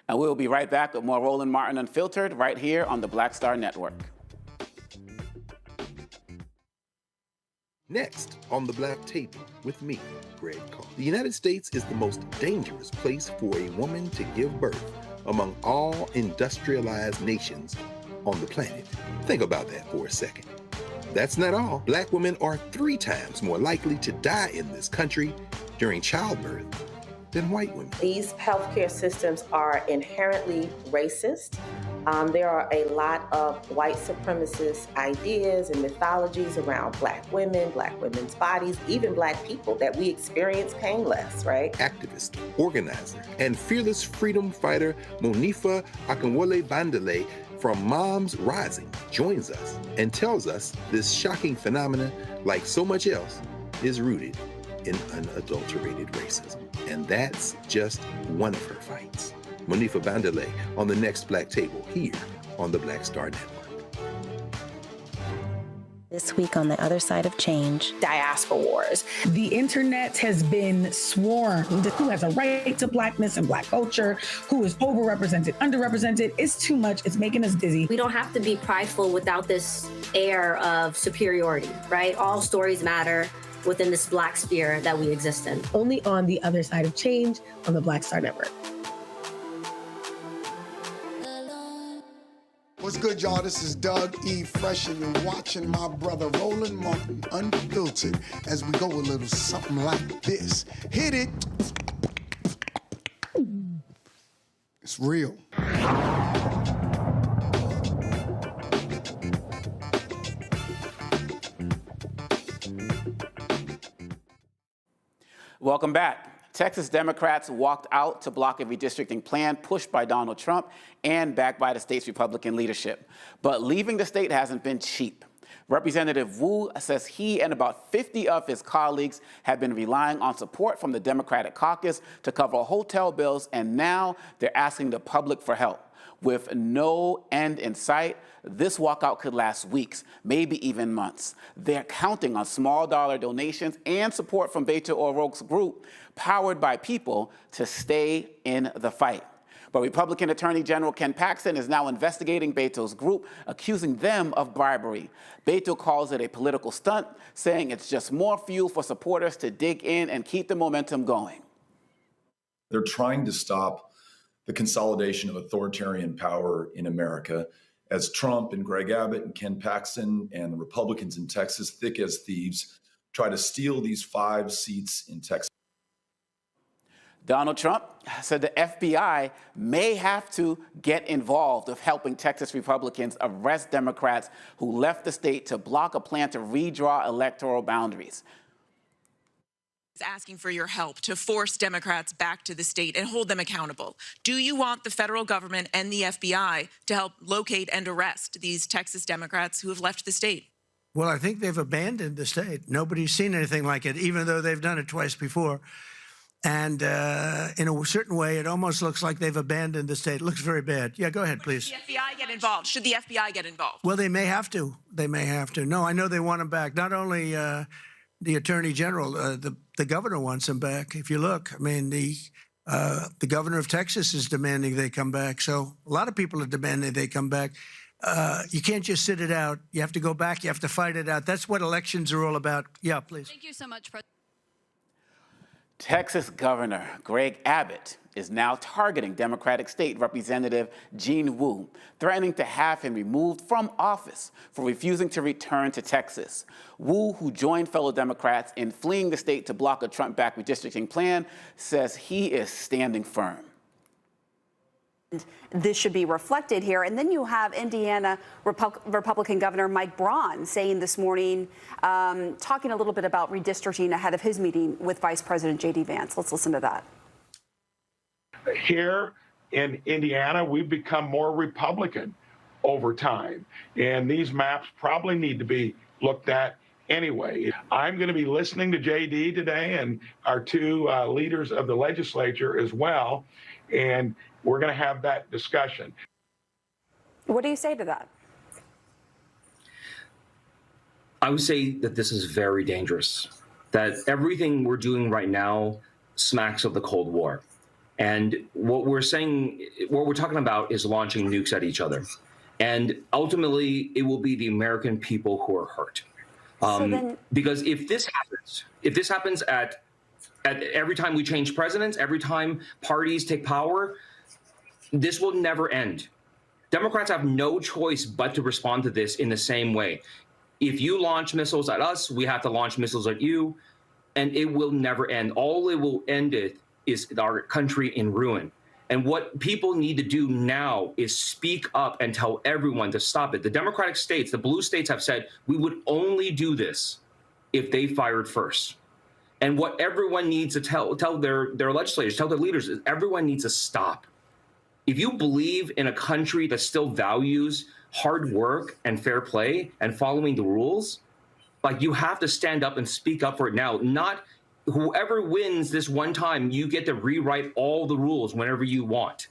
And we'll be right back with more Roland Martin Unfiltered right here on the Black Star Network. Next on the Black Table with me, Greg Carr. The United States is the most dangerous place for a woman to give birth among all industrialized nations on the planet. Think about that for a second. That's not all. Black women are 3 times more likely to die in this country during childbirth than white women. These healthcare systems are inherently racist. There are a lot of white supremacist ideas and mythologies around Black women, Black women's bodies, even Black people, that we experience pain less, right? Activist, organizer, and fearless freedom fighter Monifa Akinwole Bandele from Moms Rising joins us and tells us this shocking phenomenon, like so much else, is rooted in unadulterated racism. And that's just one of her fights. Monifa Bandele on the next Black Table here on the Black Star Network. This week on the other side of change. Diaspora wars. The internet has been swarmed. Who has a right to Blackness and Black culture? Who is overrepresented, underrepresented? It's too much. It's making us dizzy. We don't have to be prideful without this air of superiority, right? All stories matter within this Black sphere that we exist in. Only on the other side of change on the Black Star Network. What's good, y'all? This is Doug E. Fresh, and you're watching my brother Roland Martin Unfiltered as we go a little something like this. Hit it. It's real. Welcome back. Texas Democrats walked out to block a redistricting plan pushed by Donald Trump and backed by the state's Republican leadership. But leaving the state hasn't been cheap. Representative Wu says he and about 50 of his colleagues have been relying on support from the Democratic caucus to cover hotel bills, and now they're asking the public for help. With no end in sight, this walkout could last weeks, maybe even months. They're counting on small dollar donations and support from Beto O'Rourke's group, powered by people, to stay in the fight. But Republican Attorney General Ken Paxton is now investigating Beto's group, accusing them of bribery. Beto calls it a political stunt, saying it's just more fuel for supporters to dig in and keep the momentum going. They're trying to stop the consolidation of authoritarian power in America as Trump and Greg Abbott and Ken Paxton and the Republicans in Texas, thick as thieves, try to steal these 5 seats in Texas. Donald Trump said the FBI may have to get involved with helping Texas Republicans arrest Democrats who left the state to block a plan to redraw electoral boundaries. Asking for your help to force Democrats back to the state and hold them accountable. Do you want the federal government and the FBI to help locate and arrest these Texas Democrats who have left the state? Well, I think they've abandoned the state. Nobody's seen anything like it, even though they've done it twice before. And in a certain way, it almost looks like they've abandoned the state. It looks very bad. Yeah, go ahead, please. Should the FBI get involved? Should the FBI get involved? Well, they may have to. They may have to. No, I know they want them back. Not only the Attorney General, the governor wants them back. If you look, I mean, the governor of Texas is demanding they come back. So a lot of people are demanding they come back. You can't just sit it out. You have to go back. You have to fight it out. That's what elections are all about. Yeah, please. Thank you so much, President. Texas Governor Greg Abbott is now targeting Democratic State Representative Gene Wu, threatening to have him removed from office for refusing to return to Texas. Wu, who joined fellow Democrats in fleeing the state to block a Trump-backed redistricting plan, says he is standing firm. This should be reflected here. And then you have Indiana Republican Governor Mike Braun saying this morning, talking a little bit about redistricting ahead of his meeting with Vice President J.D. Vance. Let's listen to that. Here in Indiana, we've become more Republican over time. And these maps probably need to be looked at anyway. I'm going to be listening to JD today and our two leaders of the legislature as well, and we're going to have that discussion. What do you say to that? I would say that this is very dangerous, that everything we're doing right now smacks of the Cold War. And what we're talking about is launching nukes at each other. And ultimately, it will be the American people who are hurt. Because if this happens at every time we change presidents, every time parties take power, this will never end. Democrats have no choice but to respond to this in the same way. If you launch missiles at us, we have to launch missiles at you, and it will never end. All it will end is our country in ruin. And what people need to do now is speak up and tell everyone to stop it. The Democratic states, the blue states have said, we would only do this if they fired first. And what everyone needs to tell their legislators, tell their leaders, is everyone needs to stop. If you believe in a country that still values hard work and fair play and following the rules, like, you have to stand up and speak up for it now. Not whoever wins this one time, you get to rewrite all the rules whenever you want.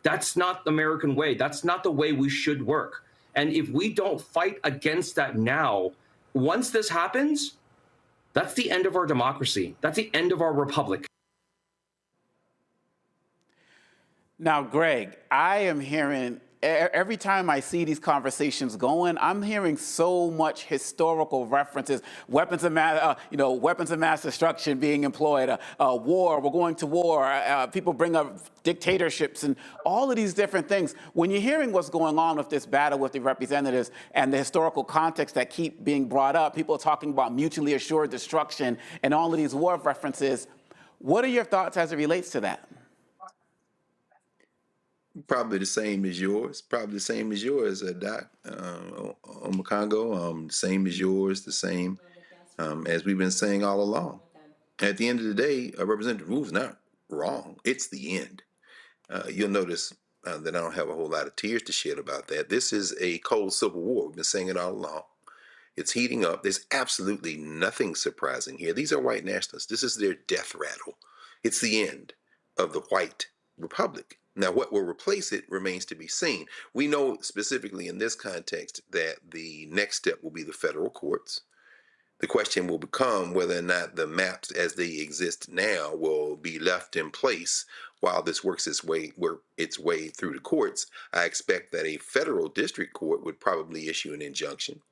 That's not the American way. That's not the way we should work. And if we don't fight against that now, once this happens, that's the end of our democracy. That's the end of our republic. Now, Greg, I am hearing, every time I see these conversations going, I'm hearing so much historical references, weapons of mass destruction being employed, war, we're going to war, people bring up dictatorships and all of these different things. When you're hearing what's going on with this battle with the representatives and the historical context that keep being brought up, people are talking about mutually assured destruction and all of these war references. What are your thoughts as it relates to that? Probably the same as yours. Doc Omekongo. Same as yours, the same as we've been saying all along. At the end of the day, Representative Wu's not wrong. It's the end. You'll notice that I don't have a whole lot of tears to shed about that. This is a cold civil war. We've been saying it all along. It's heating up. There's absolutely nothing surprising here. These are white nationalists. This is their death rattle. It's the end of the white republic. Now, what will replace it remains to be seen. We know specifically in this context that the next step will be the federal courts. The question will become whether or not the maps as they exist now will be left in place while this works its way through the courts. I expect that a federal district court would probably issue an injunction.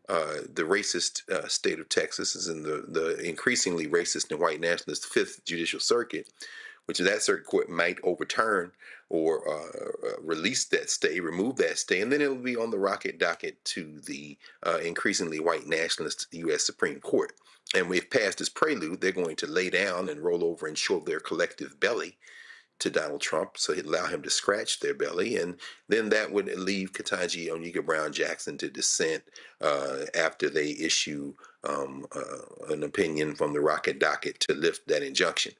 The racist state of Texas is in the increasingly racist and white nationalist Fifth Judicial Circuit, which that circuit court might overturn or release that stay, remove that stay, and then it'll be on the docket to the increasingly white nationalist U.S. Supreme Court. And we've passed this prelude. They're going to lay down and roll over and show their collective belly to Donald Trump, so he'd allow him to scratch their belly, and then that would leave Ketanji Onika Brown Jackson to dissent after they issue an opinion from the docket to lift that injunction.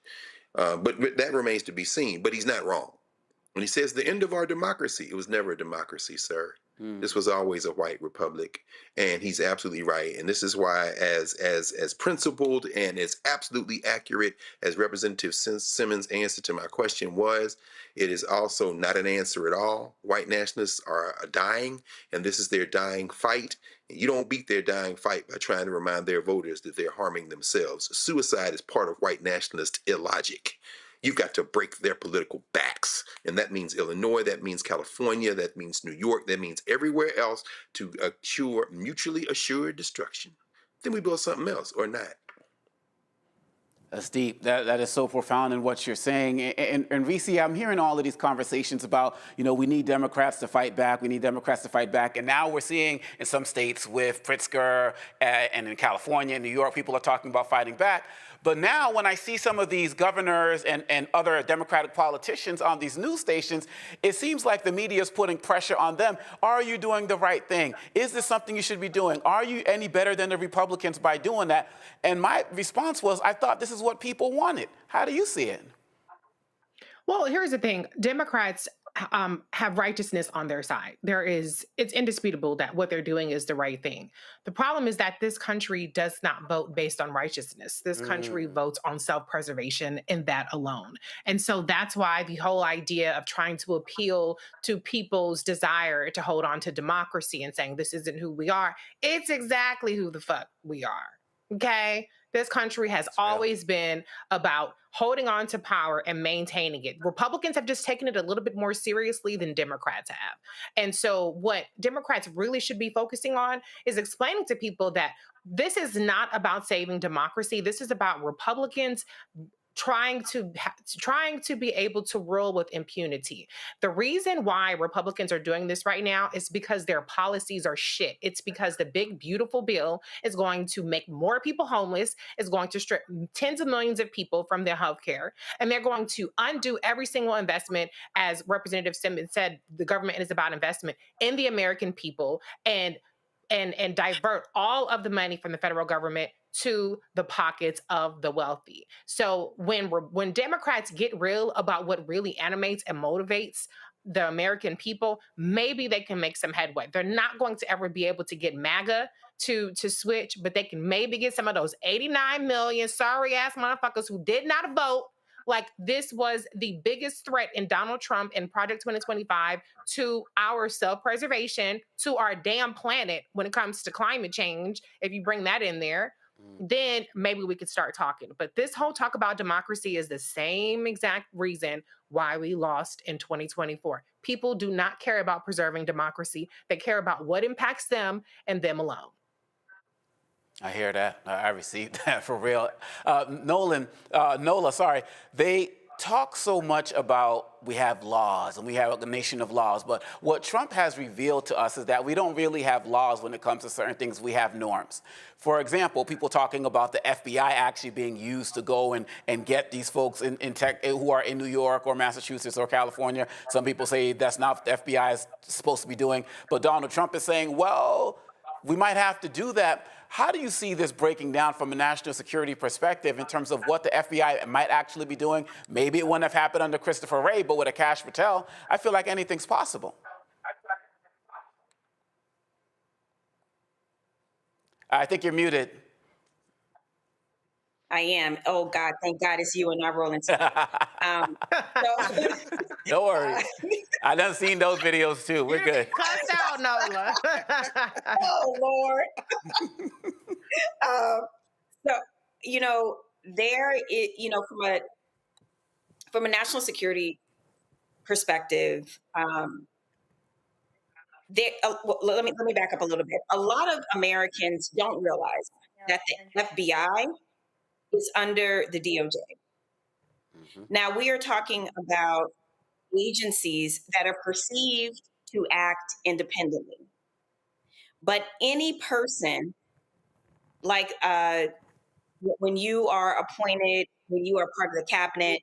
But that remains to be seen. But he's not wrong. When he says the end of our democracy, it was never a democracy, sir. This was always a white republic, and he's absolutely right. And this is why, as principled and as absolutely accurate as Representative Simmons' answer to my question was, it is also not an answer at all. White nationalists are dying, and this is their dying fight. You don't beat their dying fight by trying to remind their voters that they're harming themselves. Suicide is part of white nationalist illogic. You've got to break their political backs. And that means Illinois, that means California, that means New York, that means everywhere else to assure mutually assured destruction. Then we build something else or not. That's deep. That is so profound in what you're saying. And VC, I'm hearing all of these conversations about, we need Democrats to fight back. We need Democrats to fight back. And now we're seeing in some states with Pritzker and in California and New York, people are talking about fighting back. But now when I see some of these governors and other Democratic politicians on these news stations, it seems like the media is putting pressure on them. Are you doing the right thing? Is this something you should be doing? Are you any better than the Republicans by doing that? And my response was, I thought this is what people wanted. How do you see it? Well, here's the thing. Democrats have righteousness on their side. It's indisputable that what they're doing is the right thing. The problem is that this country does not vote based on righteousness. This country votes on self-preservation and that alone. And so that's why the whole idea of trying to appeal to people's desire to hold on to democracy and saying this isn't who we are, it's exactly who the fuck we are. Okay? This country has always been about holding on to power and maintaining it. Republicans have just taken it a little bit more seriously than Democrats have. And so what Democrats really should be focusing on is explaining to people that this is not about saving democracy. This is about Republicans trying to be able to rule with impunity. The reason why Republicans are doing this right now is because their policies are shit. It's because the big, beautiful bill is going to make more people homeless, is going to strip tens of millions of people from their health care, and they're going to undo every single investment, as Representative Simmons said, the government is about investment in the American people, and divert all of the money from the federal government to the pockets of the wealthy. So when Democrats get real about what really animates and motivates the American people, maybe they can make some headway. They're not going to ever be able to get MAGA to switch, but they can maybe get some of those 89 million sorry ass motherfuckers who did not vote. Like, this was the biggest threat in Donald Trump and Project 2025 to our self-preservation, to our damn planet when it comes to climate change. If you bring that in there, then maybe we could start talking. But this whole talk about democracy is the same exact reason why we lost in 2024. People do not care about preserving democracy. They care about what impacts them and them alone. I hear that. I received that for real. Nola, sorry. They talk so much about we have laws and we have a nation of laws, but what Trump has revealed to us is that we don't really have laws when it comes to certain things. We have norms. For example, people talking about the FBI actually being used to go and get these folks in tech who are in New York or Massachusetts or California. Some people say that's not what the FBI is supposed to be doing, but Donald Trump is saying, well, we might have to do that. How do you see this breaking down from a national security perspective in terms of what the FBI might actually be doing? Maybe it wouldn't have happened under Christopher Wray, but with a Kash Patel, I feel like anything's possible. I think you're muted. I am. Oh, God, thank God it's you and not Rolling. Don't worry. I done seen those videos too. We're good. Cuss out, Nola. Oh, Lord. So, there, from a national security perspective, let me back up a little bit. A lot of Americans don't realize that the FBI is under the DOJ. Now, we are talking about agencies that are perceived to act independently. But any person, like when you are appointed, when you are part of the cabinet,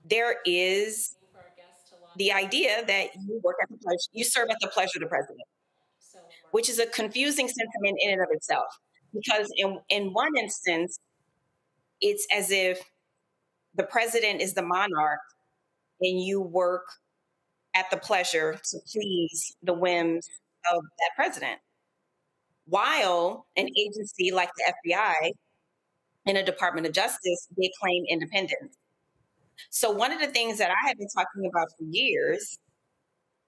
there is the idea that you serve at the pleasure of the president, which is a confusing sentiment in and of itself. Because in one instance, it's as if the president is the monarch and you work at the pleasure to please the whims of that president. While an agency like the FBI and a Department of Justice, they claim independence. So one of the things that I have been talking about for years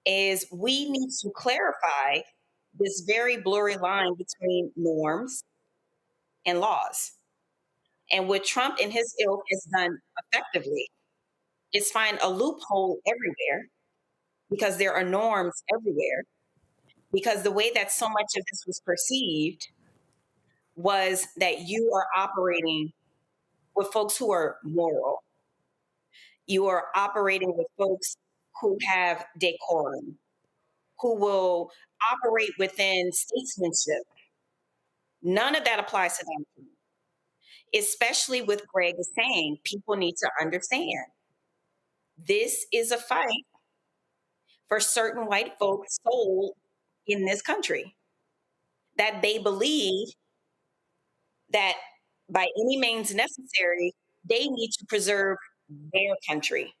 is we need to clarify this very blurry line between norms and laws. And what Trump and his ilk has done effectively is find a loophole everywhere, because there are norms everywhere, because the way that so much of this was perceived was that you are operating with folks who are moral. You are operating with folks who have decorum, who will operate within statesmanship. None of that applies to them. Especially with Greg is saying, people need to understand this is a fight for certain white folks' soul in this country, that they believe that by any means necessary, they need to preserve their country.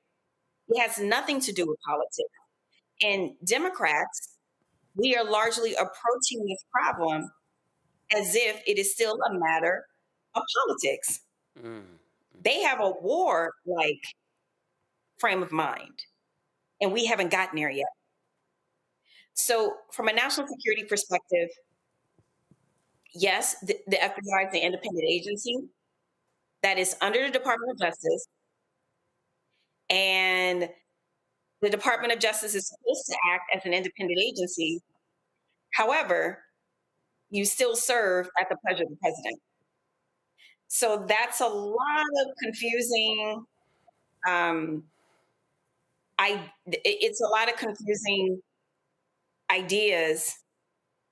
It has nothing to do with politics. And Democrats, we are largely approaching this problem as if it is still a matter of politics. They have a war-like frame of mind, and we haven't gotten there yet. So from a national security perspective, yes, the FBI is an independent agency that is under the Department of Justice, and the Department of Justice is supposed to act as an independent agency. However, you still serve at the pleasure of the president. So that's a lot of confusing, it's a lot of confusing ideas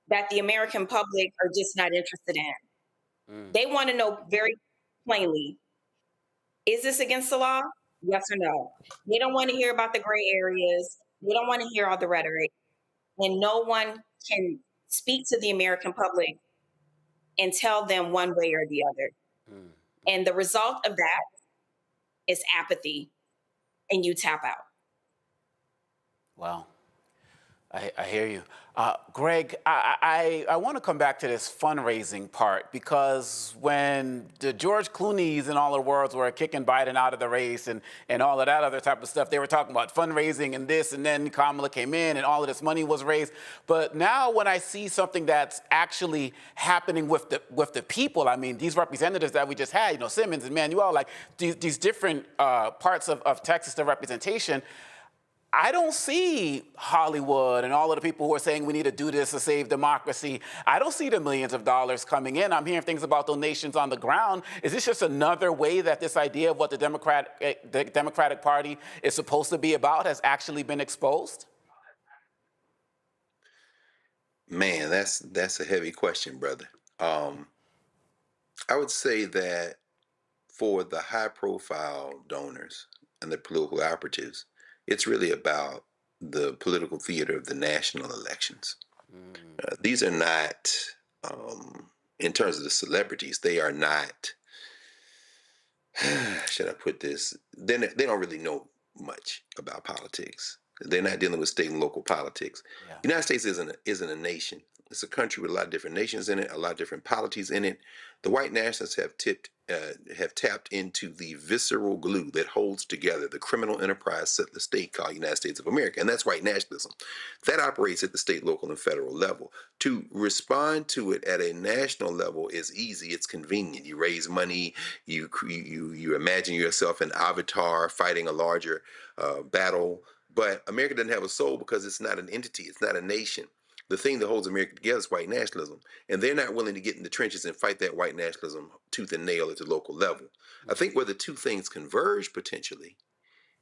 that the American public are just not interested in. They want to know very plainly, is this against the law? Yes or no? They don't want to hear about the gray areas. They don't want to hear all the rhetoric. And no one can speak to the American public and tell them one way or the other. And the result of that is apathy, and you tap out. Wow. I hear you. Greg, I want to come back to this fundraising part, because when the George Clooney's and all the worlds were kicking Biden out of the race and all of that other type of stuff, they were talking about fundraising and this, and then Kamala came in and all of this money was raised. But now when I see something that's actually happening with the people, I mean, these representatives that we just had, Simmons and Manuel, like these different parts of Texas, the representation, I don't see Hollywood and all of the people who are saying we need to do this to save democracy. I don't see the millions of dollars coming in. I'm hearing things about donations on the ground. Is this just another way that this idea of what the Democratic Party is supposed to be about has actually been exposed? Man, that's a heavy question, brother. I would say that for the high-profile donors and the political operatives, it's really about the political theater of the national elections. These are not, in terms of the celebrities, they are not, should I put this, they don't really know much about politics. They're not dealing with state and local politics. Yeah. The United States isn't a nation. It's a country with a lot of different nations in it, a lot of different polities in it. The white nationalists have tapped into the visceral glue that holds together the criminal enterprise settler state called United States of America, and that's white nationalism. That operates at the state, local, and federal level. To respond to it at a national level is easy. It's convenient. You raise money. You imagine yourself an avatar fighting a larger battle. But America doesn't have a soul because it's not an entity. It's not a nation. The thing that holds America together is white nationalism. And they're not willing to get in the trenches and fight that white nationalism tooth and nail at the local level. I think where the two things converge potentially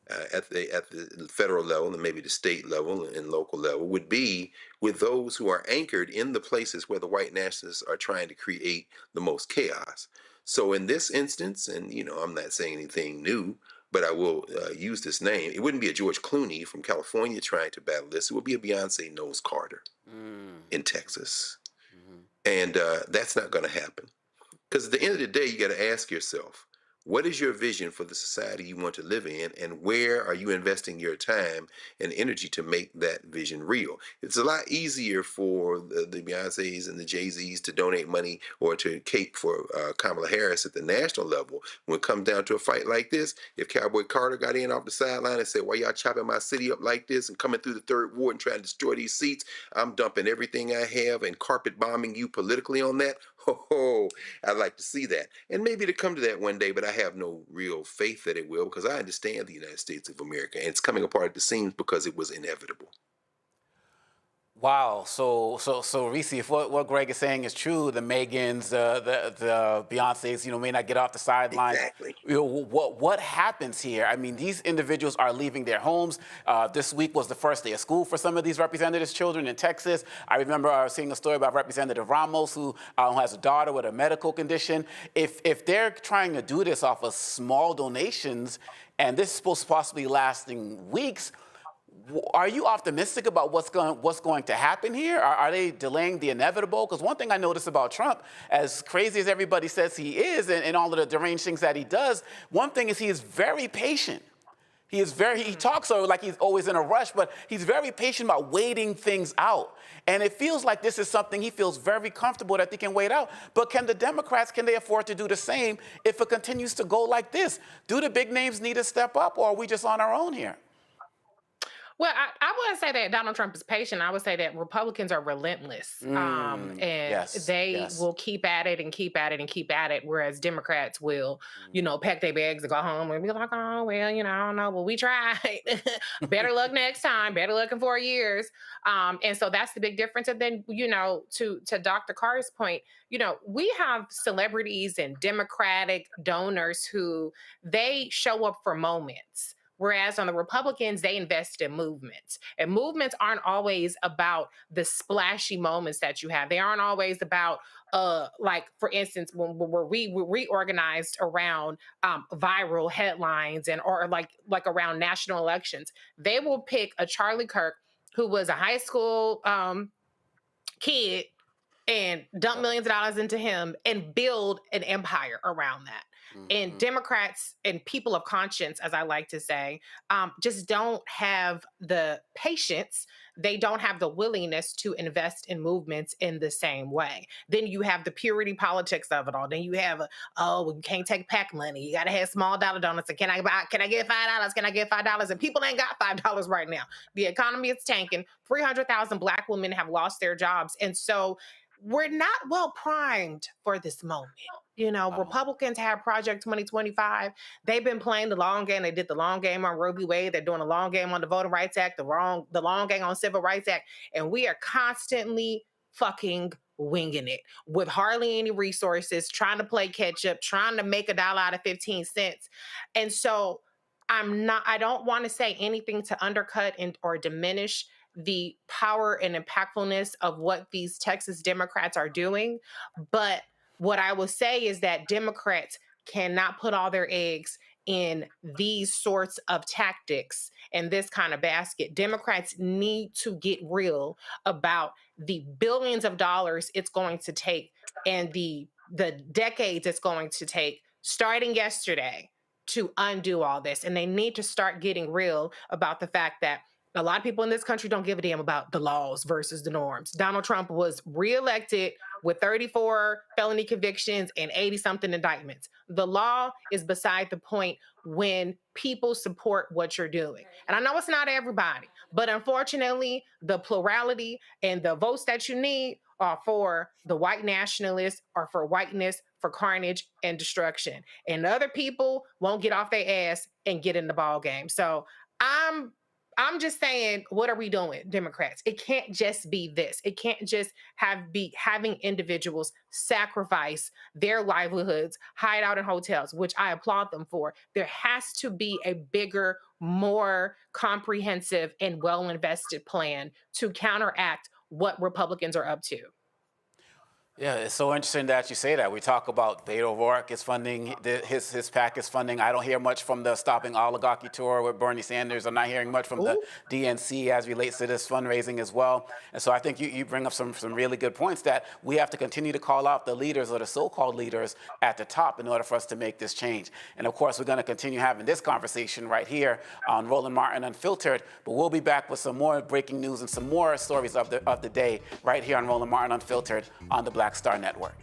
at the federal level and maybe the state level and local level would be with those who are anchored in the places where the white nationalists are trying to create the most chaos. So in this instance, and I'm not saying anything new, but I will use this name. It wouldn't be a George Clooney from California trying to battle this. It would be a Beyonce Knowles Carter in Texas. And that's not going to happen. Because at the end of the day, you got to ask yourself, what is your vision for the society you want to live in, and where are you investing your time and energy to make that vision real? It's a lot easier for the Beyoncés and the Jay-Z's to donate money or to cape for Kamala Harris at the national level. When it comes down to a fight like this, if Cowboy Carter got in off the sideline and said, why y'all chopping my city up like this and coming through the third ward and trying to destroy these seats, I'm dumping everything I have and carpet bombing you politically on that. Oh, I'd like to see that. And maybe to come to that one day, but I have no real faith that it will, because I understand the United States of America, and it's coming apart at the seams because it was inevitable. Wow. So Reese, if what Greg is saying is true, the Megans, the Beyoncés, may not get off the sidelines. Exactly. What happens here? I mean, these individuals are leaving their homes. This week was the first day of school for some of these representatives' children in Texas. I remember seeing a story about Representative Ramos, who has a daughter with a medical condition. If they're trying to do this off of small donations, and this is supposed to possibly lasting weeks, are you optimistic about what's going to happen here? Are they delaying the inevitable? Because one thing I noticed about Trump, as crazy as everybody says he is and all of the deranged things that he does, one thing is he is very patient. He talks so like he's always in a rush, but he's very patient about waiting things out. And it feels like this is something he feels very comfortable that they can wait out. But can the Democrats, can they afford to do the same if it continues to go like this? Do the big names need to step up, or are we just on our own here? Well, I wouldn't say that Donald Trump is patient. I would say that Republicans are relentless. And they will keep at it and keep at it and keep at it, whereas Democrats will, pack their bags and go home and be like, oh, well, I don't know, but we tried. Better luck next time. Better luck in 4 years. And so that's the big difference. And then, to Dr. Carr's point, we have celebrities and Democratic donors who they show up for moments. Whereas on the Republicans, they invest in movements. And movements aren't always about the splashy moments that you have. They aren't always about, like, for instance, when we reorganized around viral headlines or like around national elections. They will pick a Charlie Kirk who was a high school kid and dump millions of dollars into him and build an empire around that. And Democrats and people of conscience, as I like to say, just don't have the patience. They don't have the willingness to invest in movements in the same way. Then you have the purity politics of it all. Then you have, you can't take PAC money. You got to have small dollar donuts. And can I get $5? Can I get $5? And people ain't got $5 right now. The economy is tanking. 300,000 Black women have lost their jobs. And so we're not well primed for this moment. Republicans have Project 2025. They've been playing the long game. They did the long game on Roe v. Wade. They're doing the long game on the Voting Rights Act, the long game on Civil Rights Act. And we are constantly fucking winging it with hardly any resources, trying to play catch up, trying to make $1 out of 15 cents. And so I don't want to say anything to undercut or diminish the power and impactfulness of what these Texas Democrats are doing. But what I will say is that Democrats cannot put all their eggs in these sorts of tactics and this kind of basket. Democrats need to get real about the billions of dollars it's going to take and the decades it's going to take starting yesterday to undo all this. And they need to start getting real about the fact that a lot of people in this country don't give a damn about the laws versus the norms. Donald Trump was reelected with 34 felony convictions and 80-something indictments. The law is beside the point when people support what you're doing. And I know it's not everybody, but unfortunately, the plurality and the votes that you need are for the white nationalists, or for whiteness, for carnage and destruction. And other people won't get off their ass and get in the ball game. So I'm just saying, what are we doing, Democrats? It can't just be this. It can't just be having individuals sacrifice their livelihoods, hide out in hotels, which I applaud them for. There has to be a bigger, more comprehensive and well-invested plan to counteract what Republicans are up to. Yeah, it's so interesting that you say that. We talk about Beto O'Rourke is funding, his PAC is funding. I don't hear much from the Stopping Oligarchy tour with Bernie Sanders. I'm not hearing much from the DNC as relates to this fundraising as well. And so I think you bring up some really good points that we have to continue to call out the leaders, or the so-called leaders at the top, in order for us to make this change. And of course, we're going to continue having this conversation right here on Roland Martin Unfiltered, but we'll be back with some more breaking news and some more stories of the day right here on Roland Martin Unfiltered on the Black Star Network.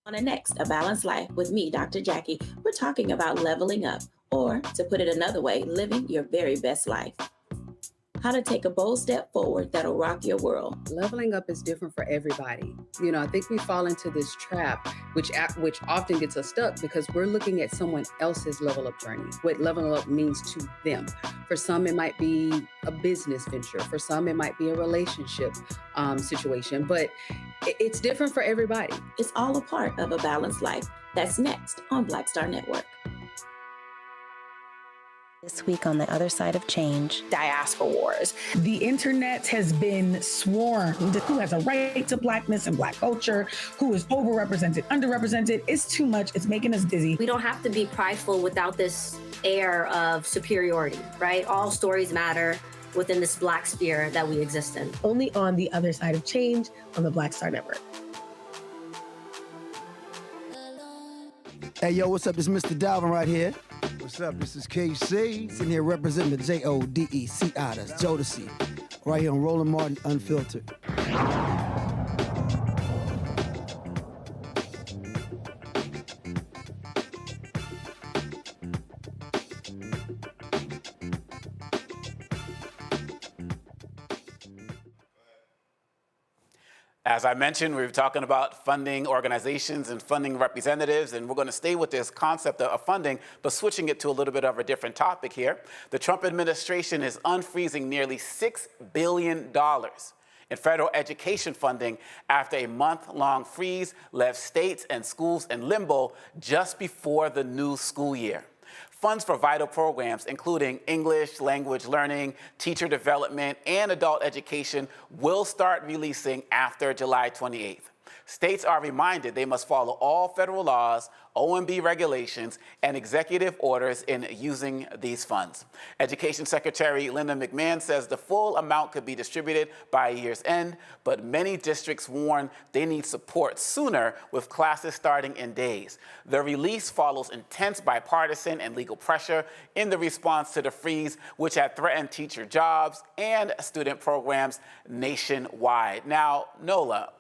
On the next A Balanced Life with me, Dr. Jackie, we're talking about leveling up, or to put it another way, living your very best life. How to take a bold step forward that'll rock your world. Leveling up is different for everybody. I think we fall into this trap, which often gets us stuck because we're looking at someone else's level up journey, what leveling up means to them. For some, it might be a business venture. For some, it might be a relationship situation, but it's different for everybody. It's all a part of A Balanced Life. That's next on Black Star Network. This week on the other side of change. Diaspora wars. The internet has been swarmed. Who has a right to Blackness and Black culture? Who is overrepresented, underrepresented? It's too much. It's making us dizzy. We don't have to be prideful without this air of superiority, right? All stories matter within this Black sphere that we exist in. Only on the other side of change on the Black Star Network. Hey, yo, what's up? This is Mr. Dalvin right here. What's up? This is KC. Sitting here representing the JODECI. That's Jodeci. Right here on Roland Martin Unfiltered. As I mentioned, we were talking about funding organizations and funding representatives, and we're going to stay with this concept of funding, but switching it to a little bit of a different topic here. The Trump administration is unfreezing nearly $6 billion in federal education funding after a month-long freeze left states and schools in limbo just before the new school year. Funds for vital programs, including English language learning, teacher development, and adult education, will start releasing after July 28th. States are reminded they must follow all federal laws, OMB regulations, and executive orders in using these funds. Education Secretary Linda McMahon says the full amount could be distributed by year's end, but many districts warn they need support sooner with classes starting in days. The release follows intense bipartisan and legal pressure in the response to the freeze, which had threatened teacher jobs and student programs nationwide. Now, Nola,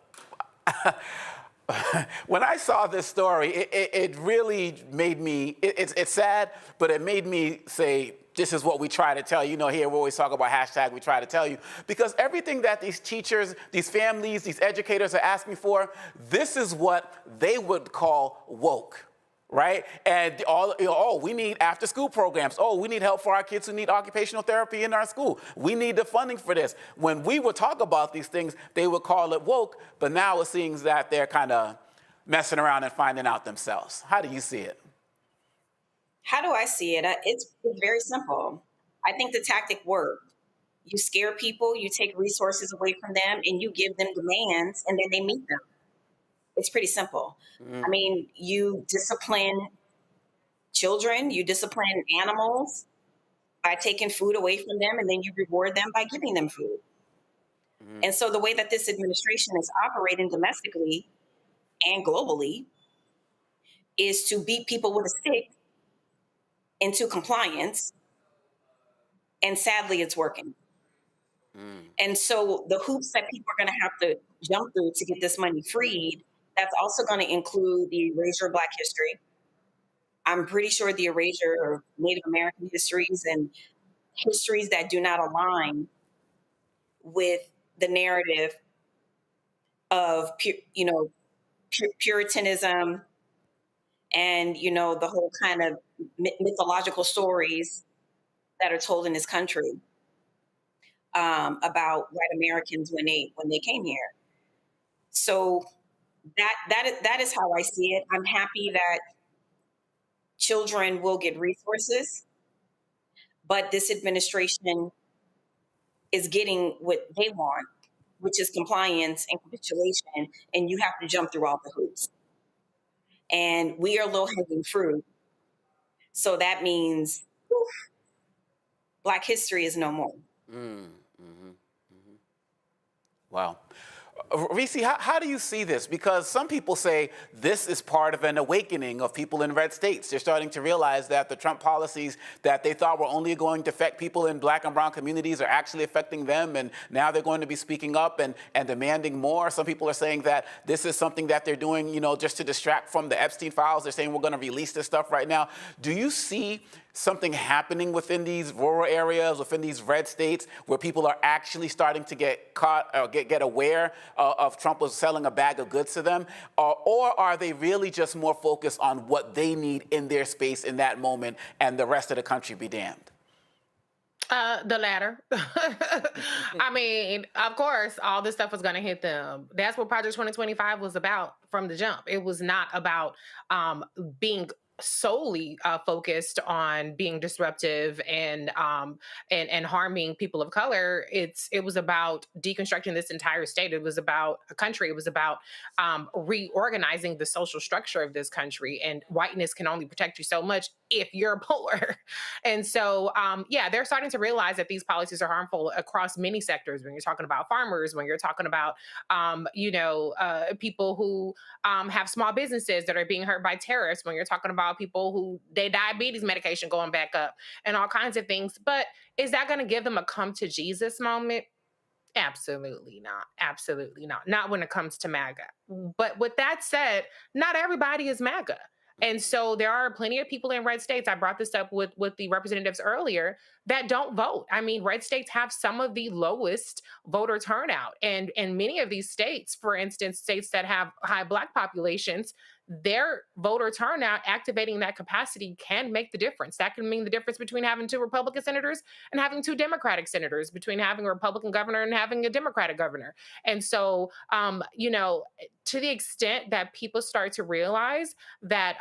when I saw this story, it really made me, it's sad, but it made me say, this is what we try to tell you. You know, here we always talk about hashtag we try to tell you, because everything that these teachers, these families, these educators are asking for, this is what they would call woke. Right? And we need after school programs. Oh, we need help for our kids who need occupational therapy in our school. We need the funding for this. When we would talk about these things, they would call it woke, but now it seems that they're kind of messing around and finding out themselves. How do you see it? How do I see it? It's very simple. I think the tactic worked. You scare people, you take resources away from them, and you give them demands, and then they meet them. It's pretty simple. I mean, you discipline children, you discipline animals by taking food away from them, and then you reward them by giving them food. And so the way that this administration is operating domestically and globally is to beat people with a stick into compliance. And sadly, it's working. And so the hoops that people are going to have to jump through to get this money freed, that's also going to include the erasure of Black history. I'm pretty sure the erasure of Native American histories and histories that do not align with the narrative of, Puritanism and, the whole kind of mythological stories that are told in this country about white Americans when they came here. So that is how I see it. I'm happy that children will get resources, but this administration is getting what they want, which is compliance and capitulation, and you have to jump through all the hoops. And we are low-hanging fruit. So that means Black history is no more. Wow. Reese, how do you see this? Because some people say this is part of an awakening of people in red states. They're starting to realize that the Trump policies that they thought were only going to affect people in Black and brown communities are actually affecting them, and now they're going to be speaking up and demanding more. Some people are saying that this is something that they're doing, just to distract from the Epstein files. They're saying we're going to release this stuff right now. Do you see something happening within these rural areas, within these red states, where people are actually starting to get caught or get aware of Trump was selling a bag of goods to them? Or are they really just more focused on what they need in their space in that moment, and the rest of the country be damned? The latter. I mean, of course, all this stuff was going to hit them. That's what Project 2025 was about from the jump. It was not about being solely focused on being disruptive and harming people of color. It was about deconstructing this entire state. It was about a country. It was about reorganizing the social structure of this country. And whiteness can only protect you so much if you're poor. And so, yeah, they're starting to realize that these policies are harmful across many sectors. When you're talking about farmers, when you're talking about, people who have small businesses that are being hurt by tariffs, when you're talking about people who their diabetes medication going back up and all kinds of things. But is that going to give them a come to Jesus moment? Absolutely not. Absolutely not. Not when it comes to MAGA. But with that said, not everybody is MAGA. And so there are plenty of people in red states. I brought this up with the representatives earlier that don't vote. I mean, red states have some of the lowest voter turnout. And in many of these states, for instance, states that have high Black populations, their voter turnout, activating that capacity can make the difference. That can mean the difference between having 2 Republican senators and having 2 Democratic senators, between having a Republican governor and having a Democratic governor. And so, to the extent that people start to realize that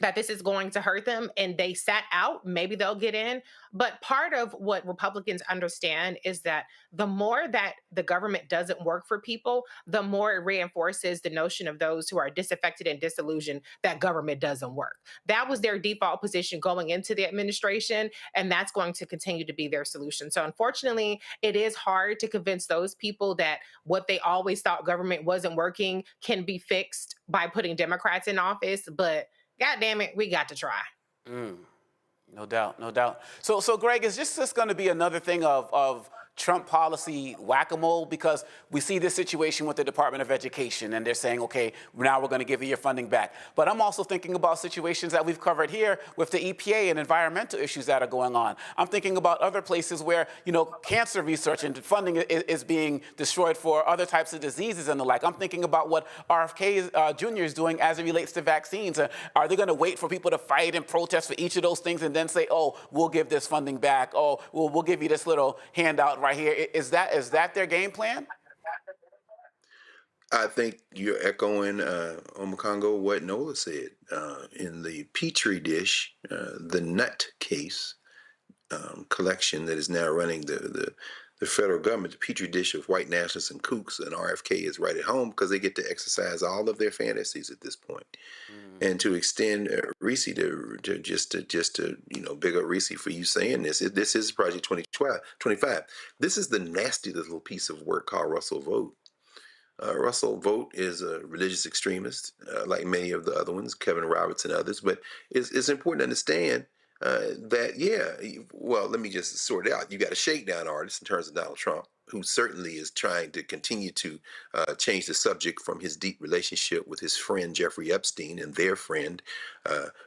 that this is going to hurt them and they sat out, maybe they'll get in. But part of what Republicans understand is that the more that the government doesn't work for people, the more it reinforces the notion of those who are disaffected and disillusioned that government doesn't work. That was their default position going into the administration, and that's going to continue to be their solution. So unfortunately, it is hard to convince those people that what they always thought government wasn't working can be fixed by putting Democrats in office, but God damn it, we got to try. No doubt, no doubt. So Greg, is this going to be another thing of Trump policy whack-a-mole? Because we see this situation with the Department of Education, and they're saying, okay, now we're going to give you your funding back. But I'm also thinking about situations that we've covered here with the EPA and environmental issues that are going on. I'm thinking about other places where, cancer research and funding is being destroyed for other types of diseases and the like. I'm thinking about what RFK Jr. is doing as it relates to vaccines. Are they going to wait for people to fight and protest for each of those things and then say, oh, we'll give this funding back. Oh, we'll give you this little handout right here? Is that their game plan? I think you're echoing Omakongo what Nola said. In the Petri dish, the nut case collection that is now running the federal government, the Petri dish of white nationalists and kooks, and RFK is right at home because they get to exercise all of their fantasies at this point. And to extend Reese to just to big up Reese for you saying this. This is Project 2025. This is the nasty little piece of work called Russell Vogt. Russell Vogt is a religious extremist, like many of the other ones, Kevin Roberts and others. But it's important to understand let me just sort it out. You got a shakedown artist in terms of Donald Trump, who certainly is trying to continue to change the subject from his deep relationship with his friend Jeffrey Epstein and their friend,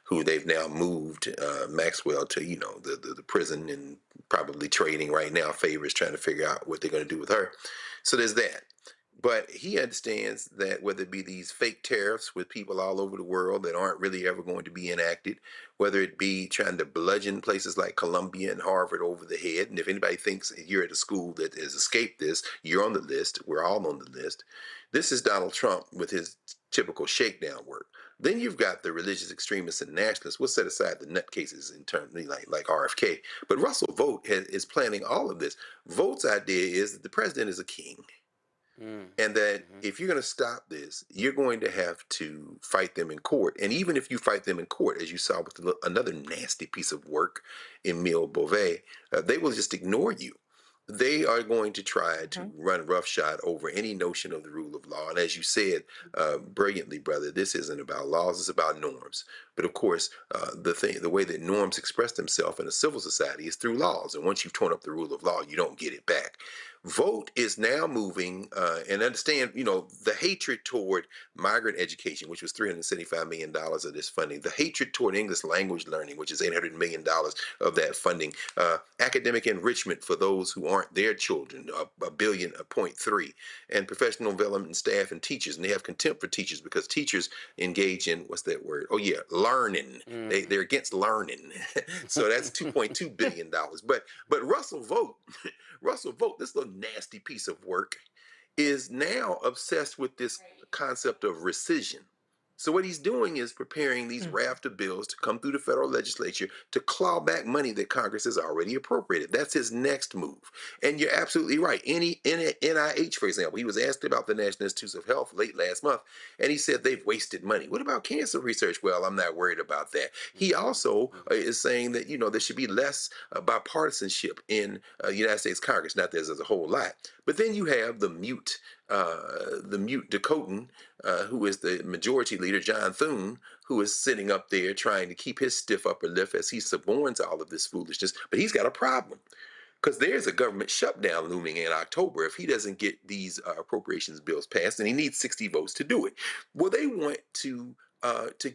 who they've now moved, Maxwell, to the prison and probably trading right now favors, trying to figure out what they're going to do with her. So there's that. But he understands that whether it be these fake tariffs with people all over the world that aren't really ever going to be enacted, whether it be trying to bludgeon places like Columbia and Harvard over the head. And if anybody thinks you're at a school that has escaped this, you're on the list. We're all on the list. This is Donald Trump with his typical shakedown work. Then you've got the religious extremists and nationalists. We'll set aside the nutcases in terms like RFK. But Russell Vogt is planning all of this. Vogt's idea is that the president is a king. And that if you're going to stop this, you're going to have to fight them in court. And even if you fight them in court, as you saw with another nasty piece of work, Emile Beauvais, they will just ignore you. They are going to try to run roughshod over any notion of the rule of law. And as you said brilliantly, brother, this isn't about laws, it's about norms. But of course, the way that norms express themselves in a civil society is through laws. And once you've torn up the rule of law, you don't get it back. Vogt is now moving and understand, the hatred toward migrant education, which was $375 million of this funding, the hatred toward English language learning, which is $800 million of that funding, academic enrichment for those who aren't their children, $1.3 billion, and professional development staff and teachers. And they have contempt for teachers because teachers engage in, what's that word? Oh, yeah, learning. They're against learning. So that's $2.2 billion. But Russell Vogt, this little nasty piece of work, is now obsessed with this concept of rescission. So what he's doing is preparing these raft of bills to come through the federal legislature to claw back money that Congress has already appropriated. That's his next move. And you're absolutely right. NIH, for example, he was asked about the National Institutes of Health late last month, and he said they've wasted money. What about cancer research? Well, I'm not worried about that. He also is saying that, there should be less bipartisanship in the United States Congress. Not that there's a whole lot. But then you have the mute Dakotan, who is the majority leader, John Thune, who is sitting up there trying to keep his stiff upper lip as he suborns all of this foolishness. But he's got a problem, because there's a government shutdown looming in October if he doesn't get these appropriations bills passed, and he needs 60 votes to do it. Well, they want to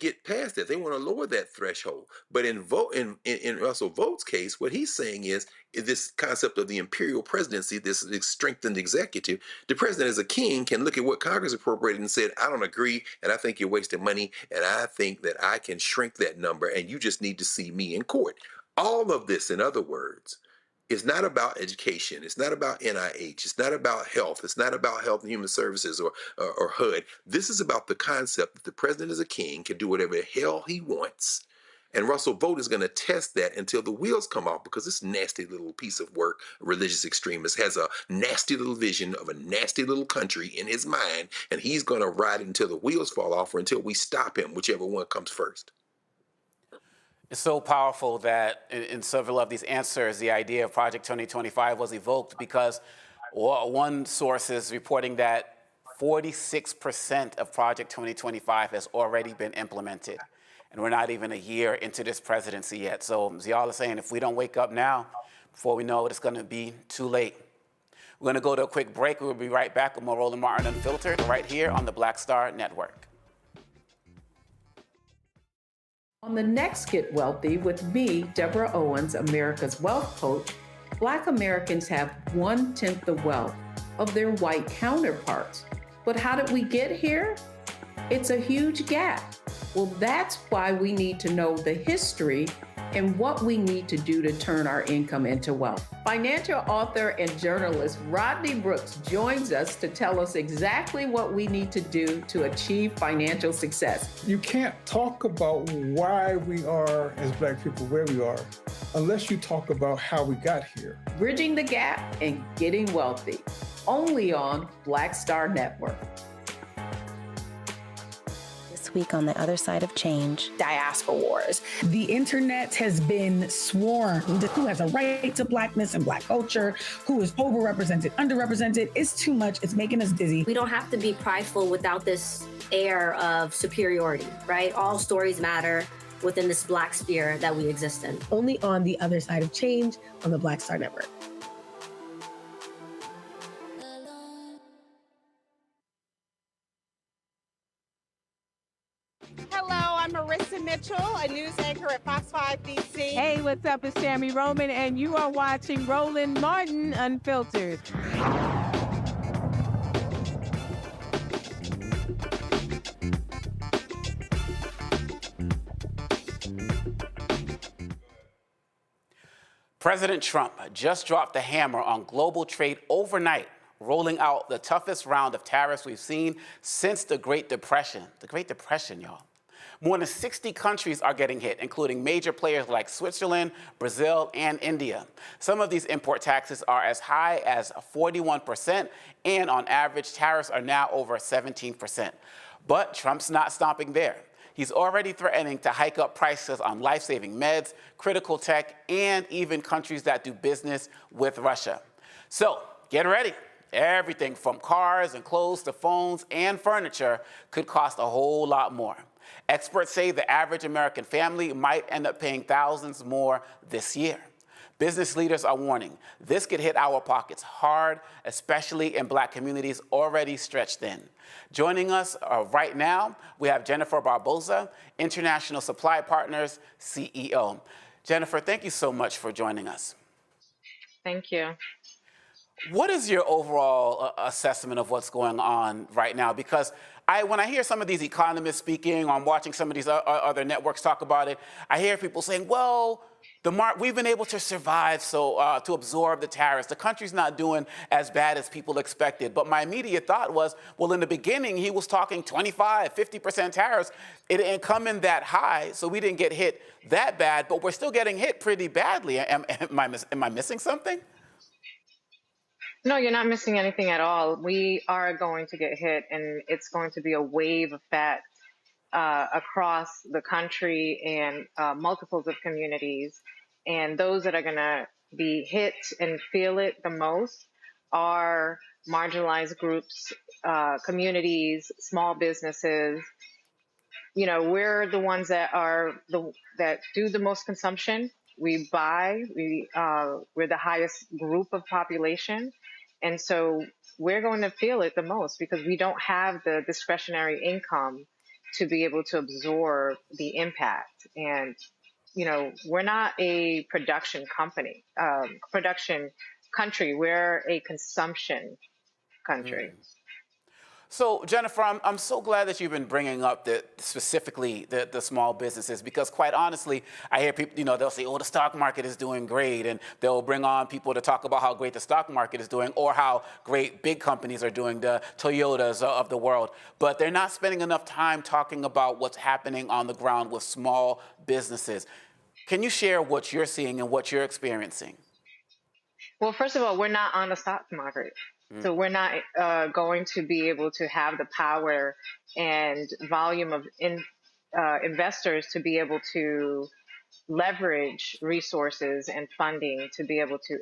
get past that. They want to lower that threshold. But in Russell Vogt's case, what he's saying is this concept of the imperial presidency, this strengthened executive. The president as a king can look at what Congress appropriated and said, I don't agree, and I think you're wasting money, and I think that I can shrink that number, and you just need to see me in court. All of this, in other words, is not about education. It's not about NIH. It's not about health. It's not about Health and Human Services or HUD. This is about the concept that the president as a king can do whatever the hell he wants. And Russell Vogt is going to test that until the wheels come off, because this nasty little piece of work, religious extremist, has a nasty little vision of a nasty little country in his mind, and he's going to ride it until the wheels fall off or until we stop him, whichever one comes first. It's so powerful that in several of these answers, the idea of Project 2025 was evoked, because one source is reporting that 46% of Project 2025 has already been implemented. And we're not even a year into this presidency yet. So as y'all are saying, if we don't wake up now, before we know it, it's going to be too late. We're going to go to a quick break. We'll be right back with more Roland Martin Unfiltered right here on the Black Star Network. On the next Get Wealthy with me, Deborah Owens, America's Wealth Coach, Black Americans have 1/10 the wealth of their white counterparts. But how did we get here? It's a huge gap. Well, that's why we need to know the history and what we need to do to turn our income into wealth. Financial author and journalist Rodney Brooks joins us to tell us exactly what we need to do to achieve financial success. You can't talk about why we are, as Black people, where we are, unless you talk about how we got here. Bridging the Gap and Getting Wealthy, only on Black Star Network. Week on the other side of change. Diaspora wars. The internet has been swarmed. Who has a right to Blackness and Black culture? Who is overrepresented, underrepresented? It's too much. It's making us dizzy. We don't have to be prideful without this air of superiority, right? All stories matter within this Black sphere that we exist in. Only on the other side of change on the Black Star Network. Hello, I'm Marissa Mitchell, a news anchor at Fox 5 DC. Hey, what's up? It's Tammy Roman, and you are watching Roland Martin Unfiltered. President Trump just dropped the hammer on global trade overnight, rolling out the toughest round of tariffs we've seen since the Great Depression. The Great Depression, y'all. More than 60 countries are getting hit, including major players like Switzerland, Brazil, and India. Some of these import taxes are as high as 41%, and on average, tariffs are now over 17%. But Trump's not stopping there. He's already threatening to hike up prices on life-saving meds, critical tech, and even countries that do business with Russia. So get ready. Everything from cars and clothes to phones and furniture could cost a whole lot more. Experts say the average American family might end up paying thousands more this year. Business leaders are warning this could hit our pockets hard, especially in Black communities already stretched thin. Joining us right now, we have Jennifer Barbossa, International Supply Partners CEO. Jennifer, thank you so much for joining us. Thank you. What is your overall assessment of what's going on right now? Because when I hear some of these economists speaking, or I'm watching some of these other networks talk about it, I hear people saying, well, we've been able to survive, to absorb the tariffs. The country's not doing as bad as people expected. But my immediate thought was, well, in the beginning, he was talking 25, 50% tariffs. It didn't come in that high, so we didn't get hit that bad, but we're still getting hit pretty badly. Am I missing something? No, you're not missing anything at all. We are going to get hit, and it's going to be a wave effect across the country and multiples of communities. And those that are going to be hit and feel it the most are marginalized groups, communities, small businesses. You know, we're the ones that that do the most consumption. We buy. We're the highest group of population, and so we're going to feel it the most because we don't have the discretionary income to be able to absorb the impact. And you know, we're not a production country. We're a consumption country. So, Jennifer, I'm so glad that you've been bringing up specifically the small businesses, because quite honestly, I hear people, you know, they'll say, oh, the stock market is doing great, and they'll bring on people to talk about how great the stock market is doing or how great big companies are doing, the Toyotas of the world. But they're not spending enough time talking about what's happening on the ground with small businesses. Can you share what you're seeing and what you're experiencing? Well, first of all, we're not on the stock market. So we're not going to be able to have the power and volume of investors to be able to leverage resources and funding to be able to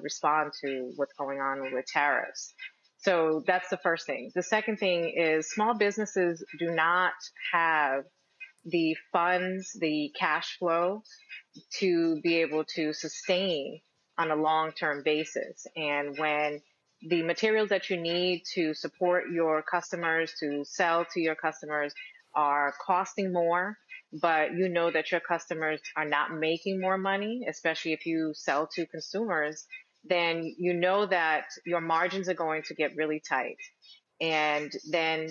respond to what's going on with tariffs. So that's the first thing. The second thing is small businesses do not have the funds, the cash flow to be able to sustain on a long-term basis. And when the materials that you need to support your customers, to sell to your customers, are costing more, but you know that your customers are not making more money, especially if you sell to consumers, then you know that your margins are going to get really tight. And then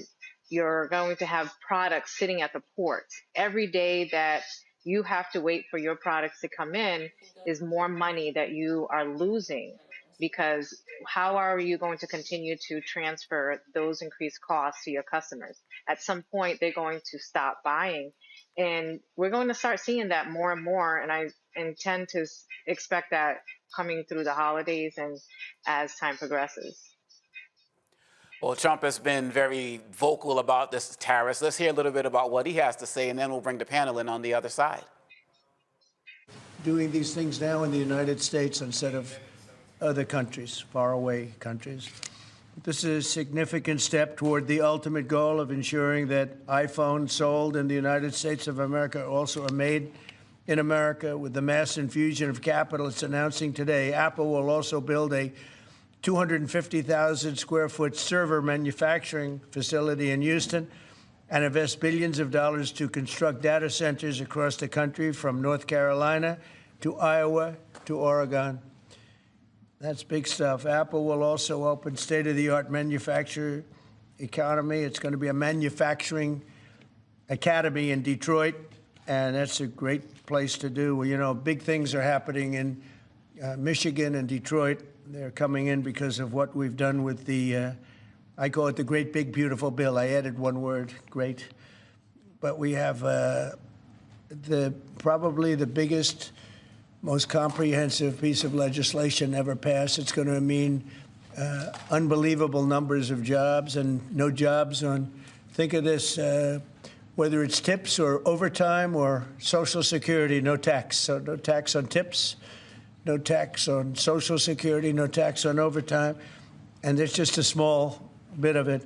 you're going to have products sitting at the port. Every day that you have to wait for your products to come in is more money that you are losing, because how are you going to continue to transfer those increased costs to your customers? At some point, they're going to stop buying. And we're going to start seeing that more and more. And I intend to expect that coming through the holidays and as time progresses. Well, Trump has been very vocal about this tariffs. Let's hear a little bit about what he has to say, and then we'll bring the panel in on the other side. Doing these things now in the United States instead of other countries, faraway countries. This is a significant step toward the ultimate goal of ensuring that iPhones sold in the United States of America also are made in America. With the mass infusion of capital it's announcing today, Apple will also build a 250,000 square foot server manufacturing facility in Houston and invest billions of dollars to construct data centers across the country, from North Carolina to Iowa to Oregon. That's big stuff. Apple will also open state-of-the-art manufacturing economy. It's going to be a manufacturing academy in Detroit, and that's a great place to do. You know, big things are happening in Michigan and Detroit. They're coming in because of what we've done with the, I call it the Great Big Beautiful Bill. I added one word, great. But we have probably the biggest, most comprehensive piece of legislation ever passed. It's going to mean unbelievable numbers of jobs, and no jobs on, think of this, whether it's tips or overtime or Social Security, no tax. So no tax on tips, no tax on Social Security, no tax on overtime. And there's just a small bit of it.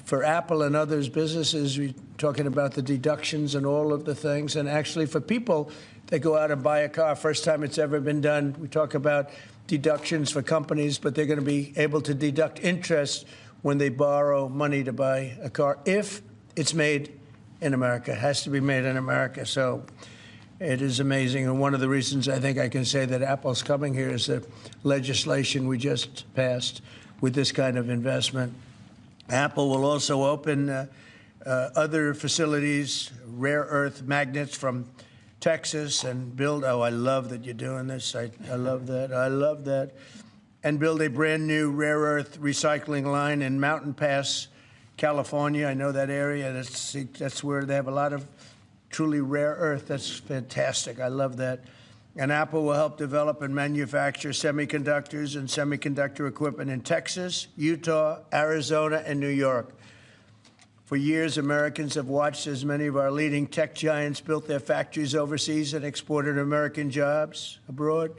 For Apple and others, businesses, we're talking about the deductions and all of the things. And actually for people that go out and buy a car, first time it's ever been done, we talk about deductions for companies, but they're going to be able to deduct interest when they borrow money to buy a car, if it's made in America. It has to be made in America. So it is amazing. And one of the reasons I think I can say that Apple's coming here is the legislation we just passed with this kind of investment. Apple will also open other facilities, rare earth magnets from Texas and build, oh, I love that you're doing this. I love that. I love that. And build a brand new rare earth recycling line in Mountain Pass, California. I know that area. That's where they have a lot of truly rare earth. That's fantastic. I love that. And Apple will help develop and manufacture semiconductors and semiconductor equipment in Texas, Utah, Arizona, and New York. For years, Americans have watched as many of our leading tech giants built their factories overseas and exported American jobs abroad.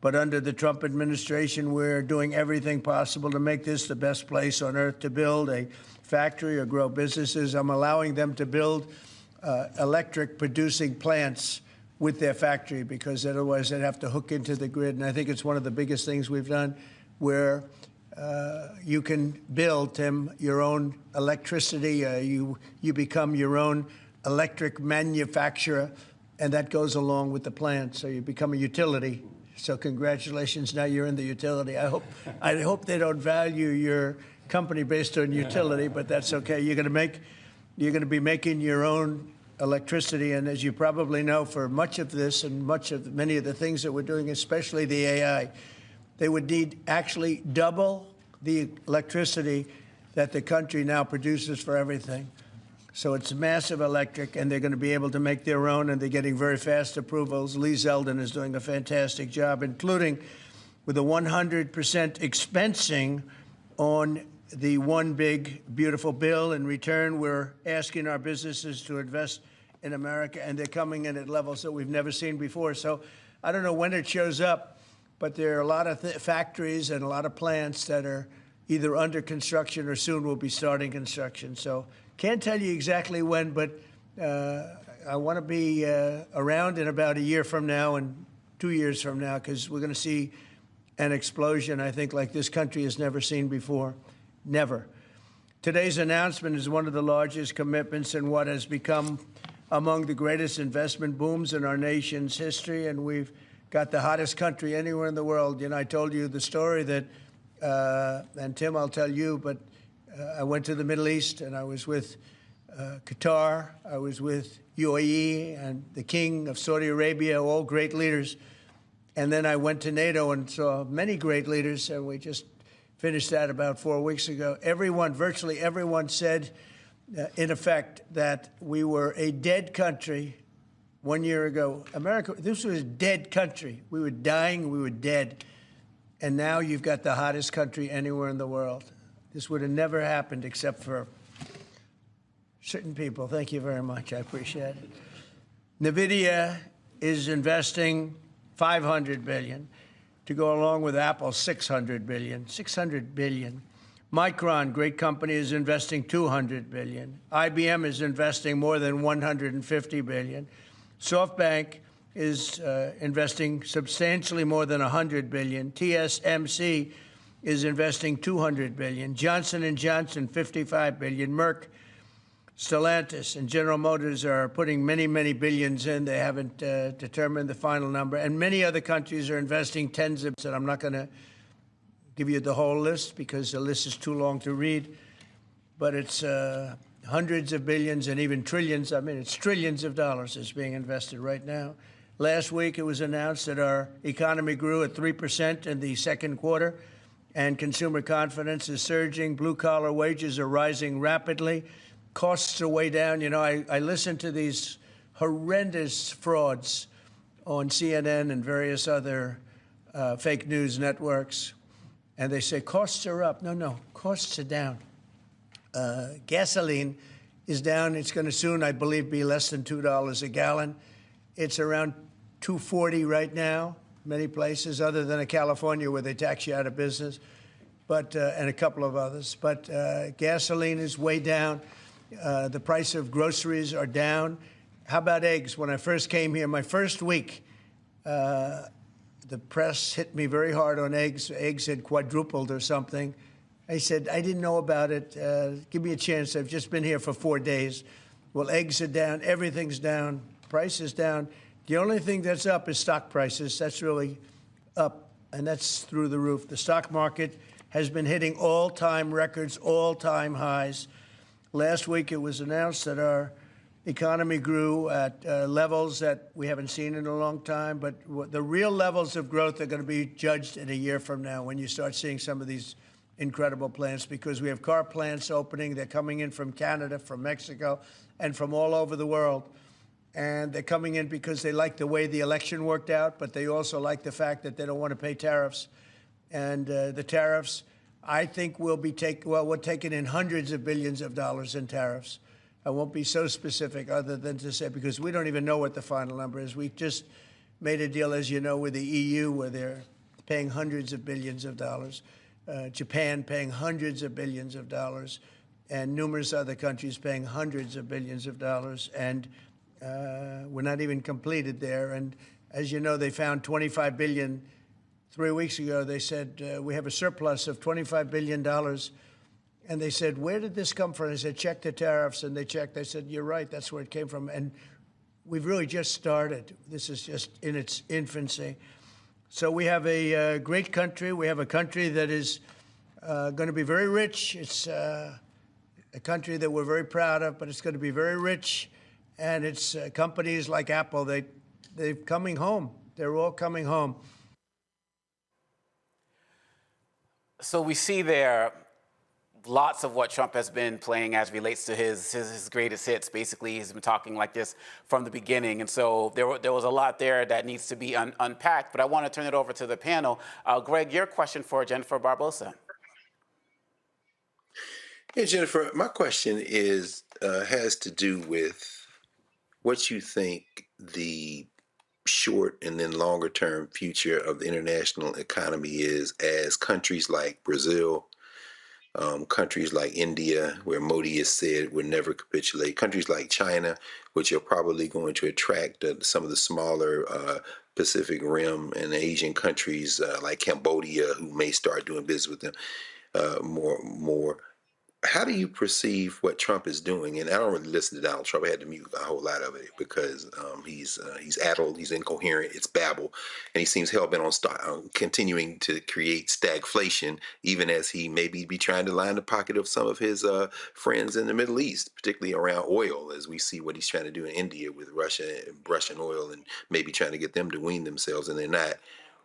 But under the Trump administration, we're doing everything possible to make this the best place on earth to build a factory or grow businesses. I'm allowing them to build electric producing plants with their factory, because otherwise they'd have to hook into the grid. And I think it's one of the biggest things we've done, where you can build, Tim, your own electricity. You become your own electric manufacturer, and that goes along with the plant. So you become a utility. So congratulations, now you're in the utility. I hope they don't value your company based on utility, but that's okay. You're going to be making your own electricity, and as you probably know, for much of this and many of the things that we're doing, especially the AI, they would need actually double the electricity that the country now produces for everything. So it's massive electric, and they're going to be able to make their own, and they're getting very fast approvals. Lee Zeldin is doing a fantastic job, including with a 100% expensing on the one big, beautiful bill. In return, we're asking our businesses to invest in America, and they're coming in at levels that we've never seen before. So I don't know when it shows up, but there are a lot of factories and a lot of plants that are either under construction or soon will be starting construction. So can't tell you exactly when, but I want to be around in about a year from now and 2 years from now, because we're going to see an explosion, I think, like this country has never seen before. Never. Today's announcement is one of the largest commitments in what has become among the greatest investment booms in our nation's history, and we've got the hottest country anywhere in the world. You know, I told you the story that, and Tim, I'll tell you, but I went to the Middle East, and I was with Qatar, I was with UAE and the King of Saudi Arabia, all great leaders. And then I went to NATO and saw many great leaders, and we just finished that about 4 weeks ago. Virtually everyone said, in effect, that we were a dead country 1 year ago. America, this was a dead country. We were dying, we were dead. And now you've got the hottest country anywhere in the world. This would have never happened except for certain people. Thank you very much. I appreciate it. NVIDIA is investing $500 billion to go along with Apple's $600 billion. $600 billion. Micron, great company, is investing $200 billion. IBM is investing more than $150 billion. SoftBank is investing substantially more than $100 billion. TSMC is investing $200 billion. Johnson & Johnson, $55 billion. Merck, Stellantis, and General Motors are putting many, many billions in. They haven't determined the final number. And many other countries are investing tens of billions. And I'm not going to give you the whole list because the list is too long to read. But it's hundreds of billions and even trillions. I mean, it's trillions of dollars that's being invested right now. Last week, it was announced that our economy grew at 3% in the second quarter, and consumer confidence is surging. Blue-collar wages are rising rapidly. Costs are way down. You know, I listen to these horrendous frauds on CNN and various other fake news networks, and they say costs are up. No, costs are down. Gasoline is down. It's going to soon, I believe, be less than $2 a gallon. It's around $2.40 right now, many places, other than California where they tax you out of business, but and a couple of others. But gasoline is way down. The price of groceries are down. How about eggs? When I first came here, my first week, the press hit me very hard on eggs. Eggs had quadrupled or something. I said, I didn't know about it. Give me a chance. I've just been here for 4 days. Well, eggs are down. Everything's down. Price is down. The only thing that's up is stock prices. That's really up, and that's through the roof. The stock market has been hitting all-time records, all-time highs. Last week, it was announced that our economy grew at levels that we haven't seen in a long time. But the real levels of growth are going to be judged in a year from now when you start seeing some of these incredible plants, because we have car plants opening. They're coming in from Canada, from Mexico, and from all over the world. And they're coming in because they like the way the election worked out, but they also like the fact that they don't want to pay tariffs. And the tariffs, I think, we're taking in hundreds of billions of dollars in tariffs. I won't be so specific other than to say, because we don't even know what the final number is. We just made a deal, as you know, with the EU, where they're paying hundreds of billions of dollars. Japan paying hundreds of billions of dollars, and numerous other countries paying hundreds of billions of dollars. And we're not even completed there. And as you know, they found $25 billion 3 weeks ago. They said, we have a surplus of $25 billion. And they said, where did this come from? I said, check the tariffs. And they checked. They said, you're right. That's where it came from. And we've really just started. This is just in its infancy. So we have a great country. We have a country that is going to be very rich. It's a country that we're very proud of, but it's going to be very rich. And it's companies like Apple, they're coming home. They're all coming home. So we see there lots of what Trump has been playing as relates to his greatest hits. Basically, he's been talking like this from the beginning. And so there was a lot there that needs to be unpacked. But I want to turn it over to the panel. Greg, your question for Jennifer Barbossa. Hey, Jennifer, my question has to do with what you think the short and then longer term future of the international economy is, as countries like Brazil, countries like India, where Modi has said would never capitulate, countries like China, which are probably going to attract some of the smaller Pacific Rim and Asian countries like Cambodia, who may start doing business with them more. How do you perceive what Trump is doing? And I don't really listen to Donald Trump. I had to mute a whole lot of it because he's addled, he's incoherent, it's babble, and he seems hell-bent on continuing to create stagflation, even as he maybe be trying to line the pocket of some of his friends in the Middle East, particularly around oil, as we see what he's trying to do in India with Russian oil, and maybe trying to get them to wean themselves, and they're not.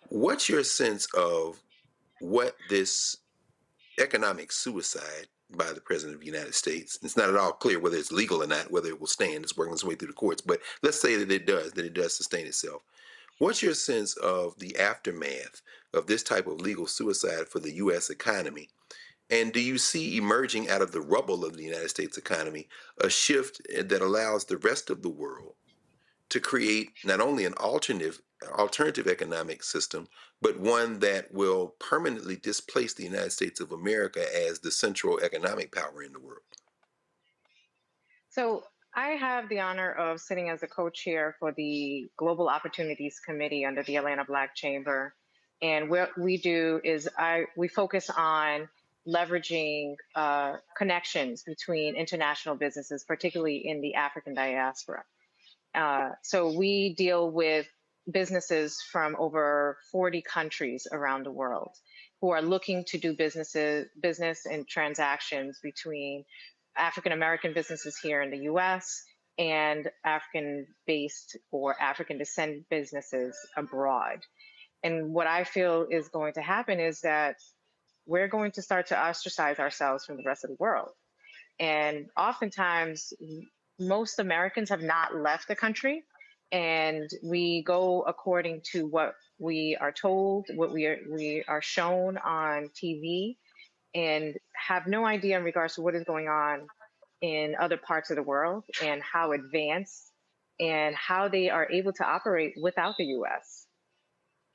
What's your sense of what this economic suicide by the President of the United States? It's not at all clear whether it's legal or not, whether it will stand. It's working its way through the courts. But let's say that it does sustain itself. What's your sense of the aftermath of this type of legal suicide for the U.S. economy? And do you see emerging out of the rubble of the United States economy a shift that allows the rest of the world to create not only an alternative economic system, but one that will permanently displace the United States of America as the central economic power in the world? So I have the honor of sitting as a co-chair for the Global Opportunities Committee under the Atlanta Black Chamber. And what we do is we focus on leveraging connections between international businesses, particularly in the African diaspora. So we deal with businesses from over 40 countries around the world who are looking to do business and transactions between African American businesses here in the US and African-based or African descent businesses abroad. And what I feel is going to happen is that we're going to start to ostracize ourselves from the rest of the world. And oftentimes, most Americans have not left the country, and we go according to what we are told, what we are shown on TV, and have no idea in regards to what is going on in other parts of the world and how advanced and how they are able to operate without the U.S.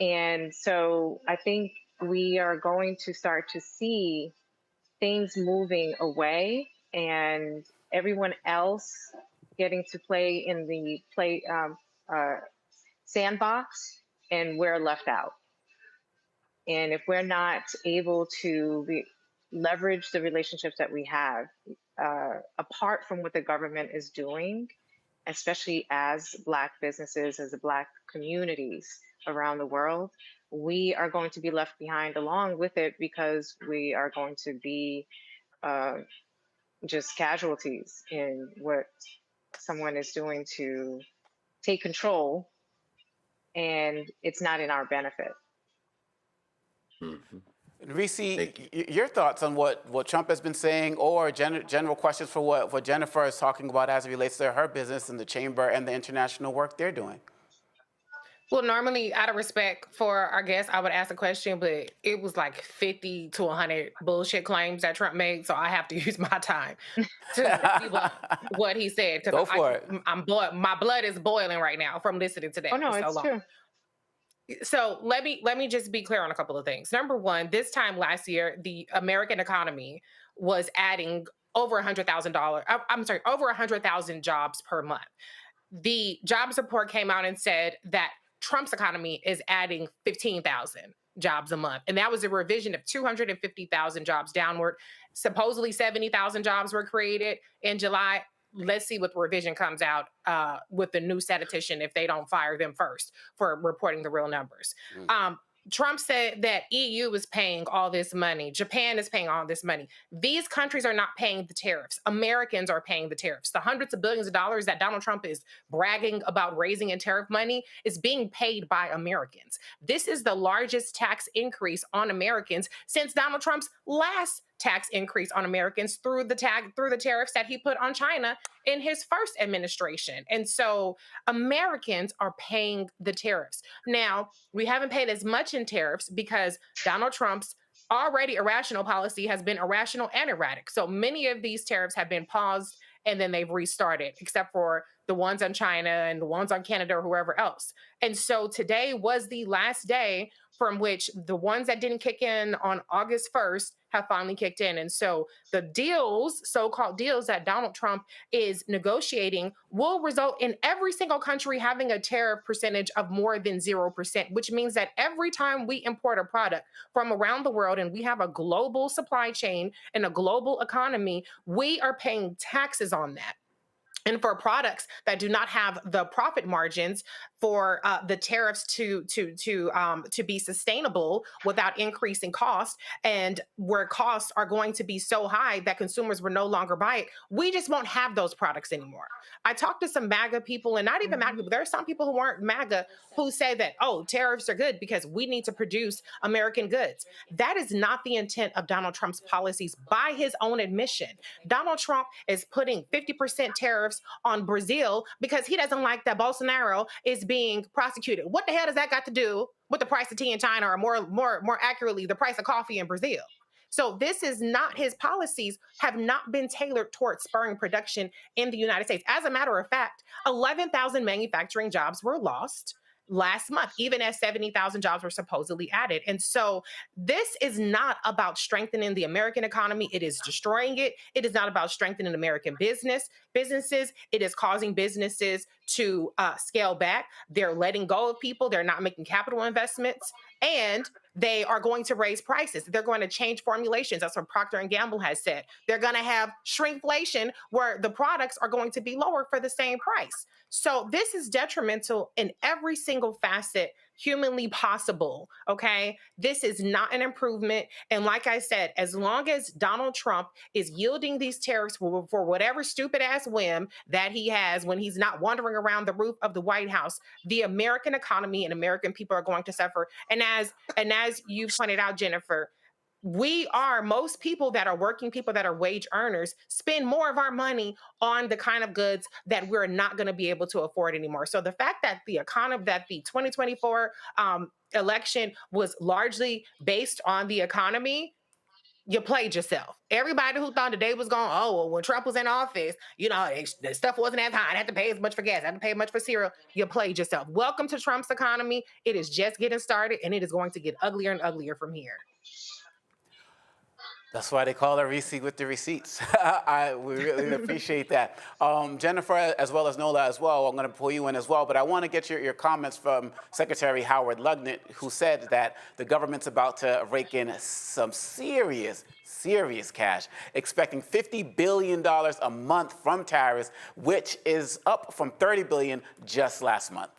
And so I think we are going to start to see things moving away and everyone else getting to play in the sandbox, and we're left out. And if we're not able to leverage the relationships that we have, apart from what the government is doing, especially as Black businesses, as the Black communities around the world, we are going to be left behind along with it, because we are going to be just casualties in what someone is doing to take control, and it's not in our benefit. Reese, your thoughts on what Trump has been saying, or general questions for what Jennifer is talking about as it relates to her business and the chamber and the international work they're doing? Well, normally, out of respect for our guests, I would ask a question, but it was like 50 to 100 bullshit claims that Trump made, so I have to use my time to see what he said. Go for it. My blood is boiling right now from listening to that. Oh no, for so it's long. true. So let me just be clear on a couple of things. Number one, this time last year, the American economy was adding over $100,000. I'm sorry, over 100,000 jobs per month. The jobs report came out and said that Trump's economy is adding 15,000 jobs a month. And that was a revision of 250,000 jobs downward. Supposedly 70,000 jobs were created in July. Let's see what the revision comes out with the new statistician if they don't fire them first for reporting the real numbers. Trump said that EU is paying all this money. Japan is paying all this money. These countries are not paying the tariffs. Americans are paying the tariffs. The hundreds of billions of dollars that Donald Trump is bragging about raising in tariff money is being paid by Americans. This is the largest tax increase on Americans since Donald Trump's last tax increase on Americans through the tariffs that he put on China in his first administration. And so Americans are paying the tariffs. Now, we haven't paid as much in tariffs because Donald Trump's already irrational policy has been irrational and erratic. So many of these tariffs have been paused and then they've restarted, except for the ones on China and the ones on Canada or whoever else. And so today was the last day from which the ones that didn't kick in on August 1st have finally kicked in. And so the deals, so-called deals that Donald Trump is negotiating will result in every single country having a tariff percentage of more than 0%, which means that every time we import a product from around the world and we have a global supply chain and a global economy, we are paying taxes on that. And for products that do not have the profit margins for the tariffs to be sustainable without increasing cost, and where costs are going to be so high that consumers will no longer buy it, we just won't have those products anymore. I talked to some MAGA people, and not even MAGA people. There are some people who aren't MAGA who say that, oh, tariffs are good because we need to produce American goods. That is not the intent of Donald Trump's policies by his own admission. Donald Trump is putting 50% tariffs on Brazil because he doesn't like that Bolsonaro is being prosecuted. What the hell does that got to do with the price of tea in China, or more accurately, the price of coffee in Brazil? So this is not, his policies have not been tailored towards spurring production in the United States. As a matter of fact, 11,000 manufacturing jobs were lost last month, even as 70,000 jobs were supposedly added. And so this is not about strengthening the American economy. It is destroying it. It is not about strengthening American businesses. It is causing businesses to scale back. They're letting go of people. They're not making capital investments. And they are going to raise prices. They're going to change formulations. That's what Procter & Gamble has said. They're going to have shrinkflation where the products are going to be lower for the same price. So this is detrimental in every single facet humanly possible, okay? This is not an improvement. And like I said, as long as Donald Trump is yielding these tariffs for whatever stupid ass whim that he has when he's not wandering around the roof of the White House, the American economy and American people are going to suffer. And as you pointed out, Jennifer, most people that are working, people that are wage earners, spend more of our money on the kind of goods that we're not going to be able to afford anymore. So the fact that the 2024 election was largely based on the economy, you played yourself. Everybody who thought the day was going, oh, well, when Trump was in office, the stuff wasn't as high. I had to pay as much for gas. I had to pay much for cereal. You played yourself. Welcome to Trump's economy. It is just getting started, and it is going to get uglier and uglier from here. That's why they call her Reese with the receipts. We really appreciate that. Jennifer, as well as Nola as well, I'm going to pull you in as well, but I want to get your comments from Secretary Howard Lutnick, who said that the government's about to rake in some serious cash, expecting $50 billion a month from tariffs, which is up from $30 billion just last month.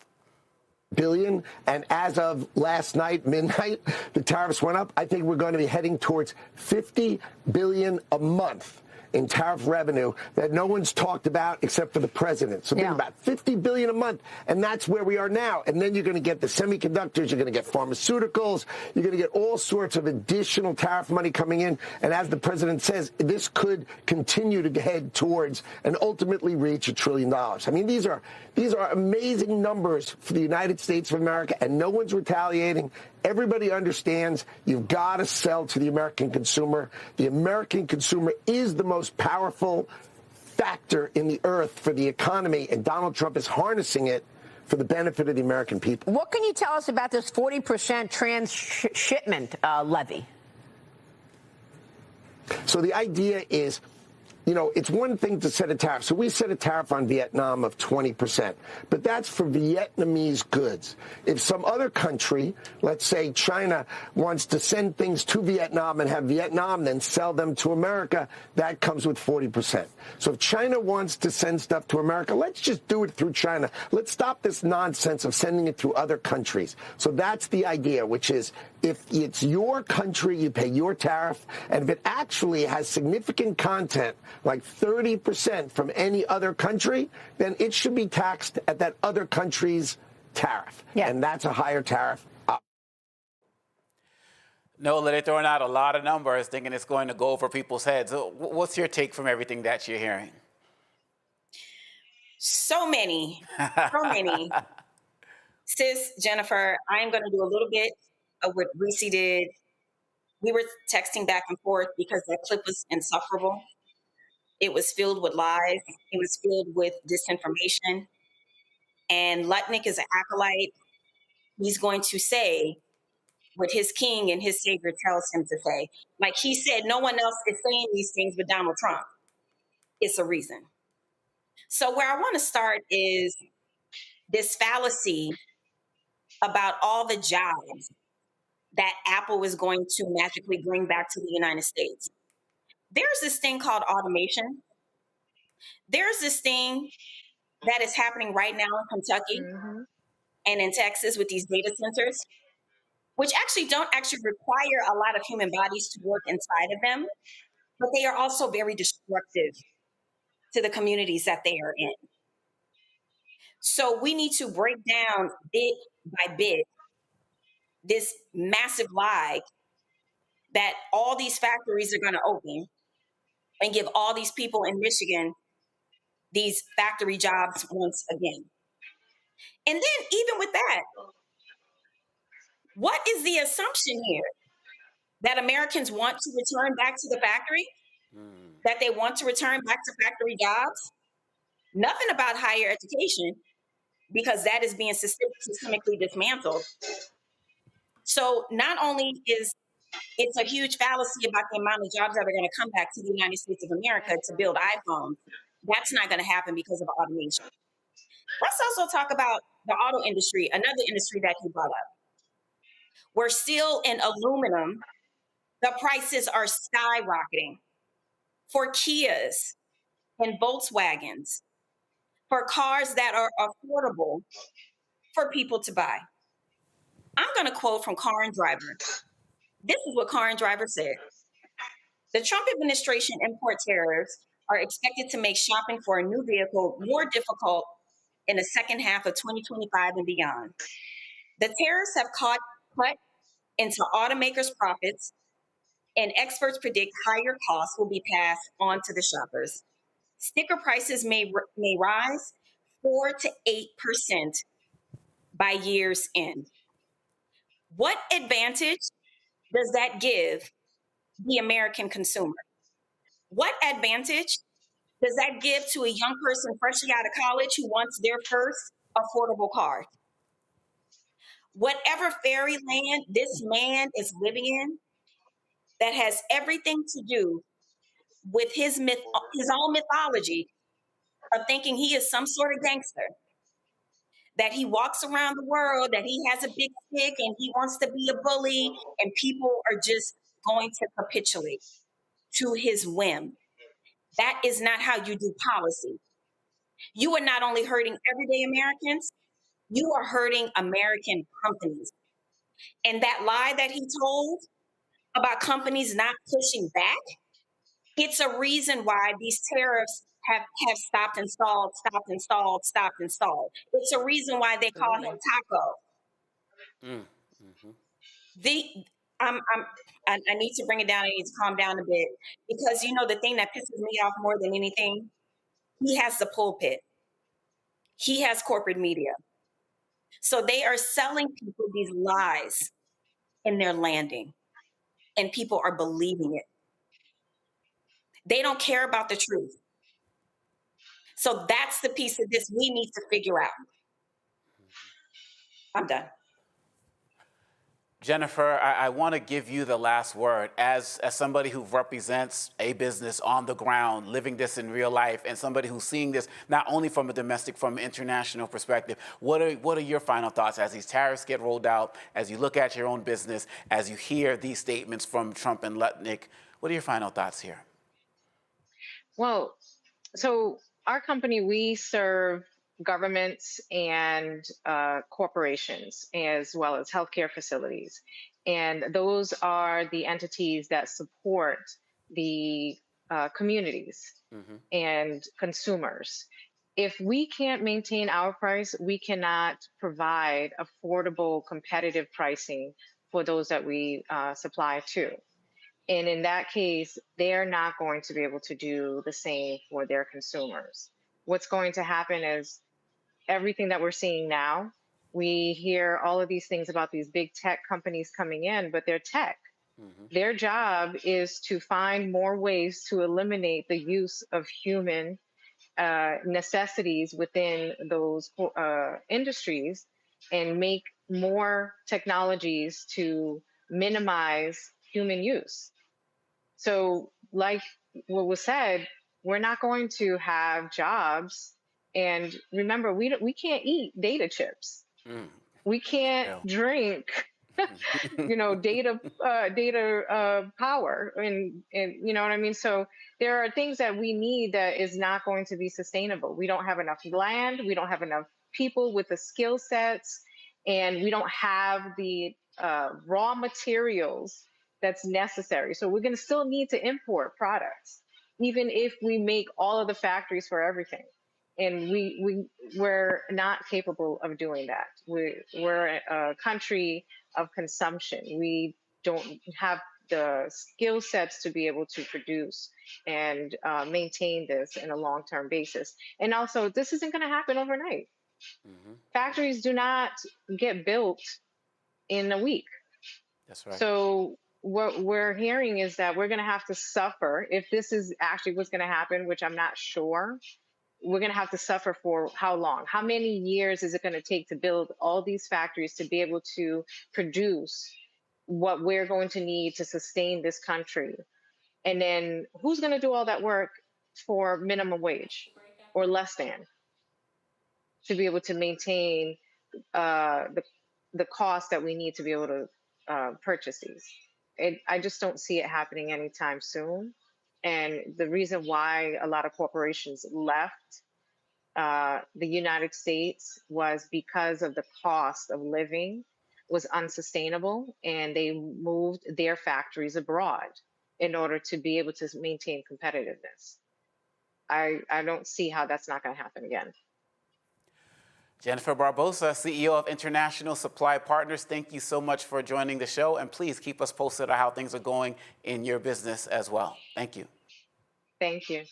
Billion, and as of last night, midnight, the tariffs went up. I think we're going to be heading towards $50 billion a month in tariff revenue that no one's talked about except for the president. So think about $50 billion a month, and that's where we are now. And then you're going to get the semiconductors, you're going to get pharmaceuticals, you're going to get all sorts of additional tariff money coming in. And as the president says, this could continue to head towards and ultimately reach $1 trillion. I mean, these are amazing numbers for the United States of America, and no one's retaliating. Everybody understands you've got to sell to the American consumer. The American consumer is the most powerful factor in the earth for the economy, and Donald Trump is harnessing it for the benefit of the American people. What can you tell us about this 40% transshipment levy? So the idea is, you know, it's one thing to set a tariff. So we set a tariff on Vietnam of 20%, but that's for Vietnamese goods. If some other country, let's say China, wants to send things to Vietnam and have Vietnam then sell them to America, that comes with 40%. So if China wants to send stuff to America, let's just do it through China. Let's stop this nonsense of sending it through other countries. So that's the idea, which is if it's your country, you pay your tariff, and if it actually has significant content, like 30% from any other country, then it should be taxed at that other country's tariff. And that's a higher tariff. Nola, they're throwing out a lot of numbers, thinking it's going to go over people's heads. What's your take from everything that you're hearing? So many. Sis, Jennifer, I'm going to do a little bit of what Reese did. We were texting back and forth because that clip was insufferable. It was filled with lies. It was filled with disinformation. And Lutnick is an acolyte. He's going to say what his king and his savior tells him to say. Like he said, no one else is saying these things but Donald Trump. It's a reason. So where I want to start is this fallacy about all the jobs that Apple is going to magically bring back to the United States. There's this thing called automation. There's this thing that is happening right now in Kentucky and in Texas with these data centers, which actually don't require a lot of human bodies to work inside of them, but they are also very destructive to the communities that they are in. So we need to break down bit by bit this massive lie that all these factories are going to open and give all these people in Michigan these factory jobs once again. And then even with that, what is the assumption here? That Americans want to return back to the factory? That they want to return back to factory jobs? Nothing about higher education, because that is being systemically dismantled. So not only is it's a huge fallacy about the amount of jobs that are going to come back to the United States of America to build iPhones, that's not going to happen because of automation. Let's also talk about the auto industry, another industry that you brought up. Where steel and aluminum, the prices are skyrocketing for Kias and Volkswagens, for cars that are affordable for people to buy. I'm going to quote from Car and Driver. This is what Car and Driver said. The Trump administration import tariffs are expected to make shopping for a new vehicle more difficult in the second half of 2025 and beyond. The tariffs have cut into automakers' profits, and experts predict higher costs will be passed on to the shoppers. Sticker prices may rise 4 to 8% by year's end. What advantage does that give the American consumer? What advantage does that give to a young person freshly out of college who wants their first affordable car? Whatever fairyland this man is living in, that has everything to do with his own mythology of thinking he is some sort of gangster, that he walks around the world, that he has a big stick and he wants to be a bully, and people are just going to capitulate to his whim. That is not how you do policy. You are not only hurting everyday Americans, you are hurting American companies. And that lie that he told about companies not pushing back, It's a reason why these tariffs have stopped and stalled, stopped and stalled, stopped and stalled. It's a reason why they call him Taco. I need to bring it down. I need to calm down a bit, because the thing that pisses me off more than anything, he has the pulpit. He has corporate media. So they are selling people these lies, and they're landing, and people are believing it. They don't care about the truth. So that's the piece of this we need to figure out. I'm done. Jennifer, I want to give you the last word. As somebody who represents a business on the ground, living this in real life, and somebody who's seeing this not only from a domestic, from an international perspective, what are your final thoughts as these tariffs get rolled out, as you look at your own business, as you hear these statements from Trump and Lutnick? What are your final thoughts here? Well, so our company, we serve governments and corporations, as well as healthcare facilities. And those are the entities that support the communities and consumers. If we can't maintain our price, we cannot provide affordable, competitive pricing for those that we supply to. And in that case, they're not going to be able to do the same for their consumers. What's going to happen is everything that we're seeing now, we hear all of these things about these big tech companies coming in, but they're tech. Their job is to find more ways to eliminate the use of human necessities within those industries and make more technologies to minimize human use. So like what was said, we're not going to have jobs. And remember, we can't eat data chips. We can't drink, data power, and you know what I mean. So there are things that we need that is not going to be sustainable. We don't have enough land. We don't have enough people with the skill sets, and we don't have the raw materials that's necessary. So we're going to still need to import products, even if we make all of the factories for everything. And we're not capable of doing that. We're a country of consumption. We don't have the skill sets to be able to produce and maintain this in a long-term basis. And also, this isn't going to happen overnight. Factories do not get built in a week. That's right. So what we're hearing is that we're going to have to suffer, if this is actually what's going to happen, which I'm not sure. We're going to have to suffer for how long? How many years is it going to take to build all these factories to be able to produce what we're going to need to sustain this country? And then who's going to do all that work for minimum wage or less than to be able to maintain the cost that we need to be able to purchase these? I just don't see it happening anytime soon. And the reason why a lot of corporations left the United States was because of the cost of living was unsustainable, and they moved their factories abroad in order to be able to maintain competitiveness. I don't see how that's not going to happen again. Jennifer Barbossa, CEO of International Supply Partners, thank you so much for joining the show, and please keep us posted on how things are going in your business as well. Thank you. Thank you.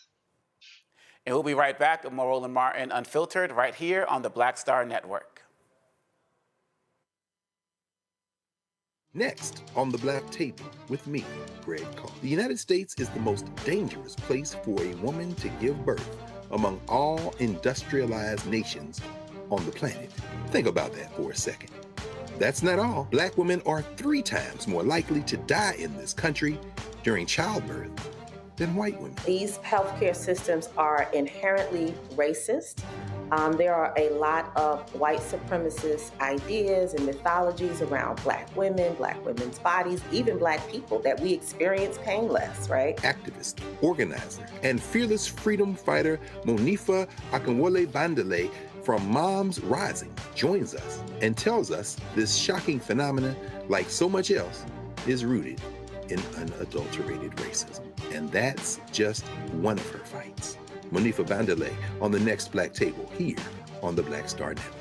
And we'll be right back with more Roland Martin Unfiltered right here on the Black Star Network. Next on the Black Table with me, Greg Carr. The United States is the most dangerous place for a woman to give birth among all industrialized nations on the planet. Think about that for a second. That's not all. Black women are 3 times more likely to die in this country during childbirth than white women. These healthcare systems are inherently racist. There are a lot of white supremacist ideas and mythologies around Black women, Black women's bodies, even Black people, that we experience painless, right? Activist, organizer, and fearless freedom fighter Monifa Akinwole Bandele from Moms Rising joins us and tells us this shocking phenomenon, like so much else, is rooted in unadulterated racism. And that's just one of her fights. Monifa Bandele on the next Black Table here on the Black Star Network.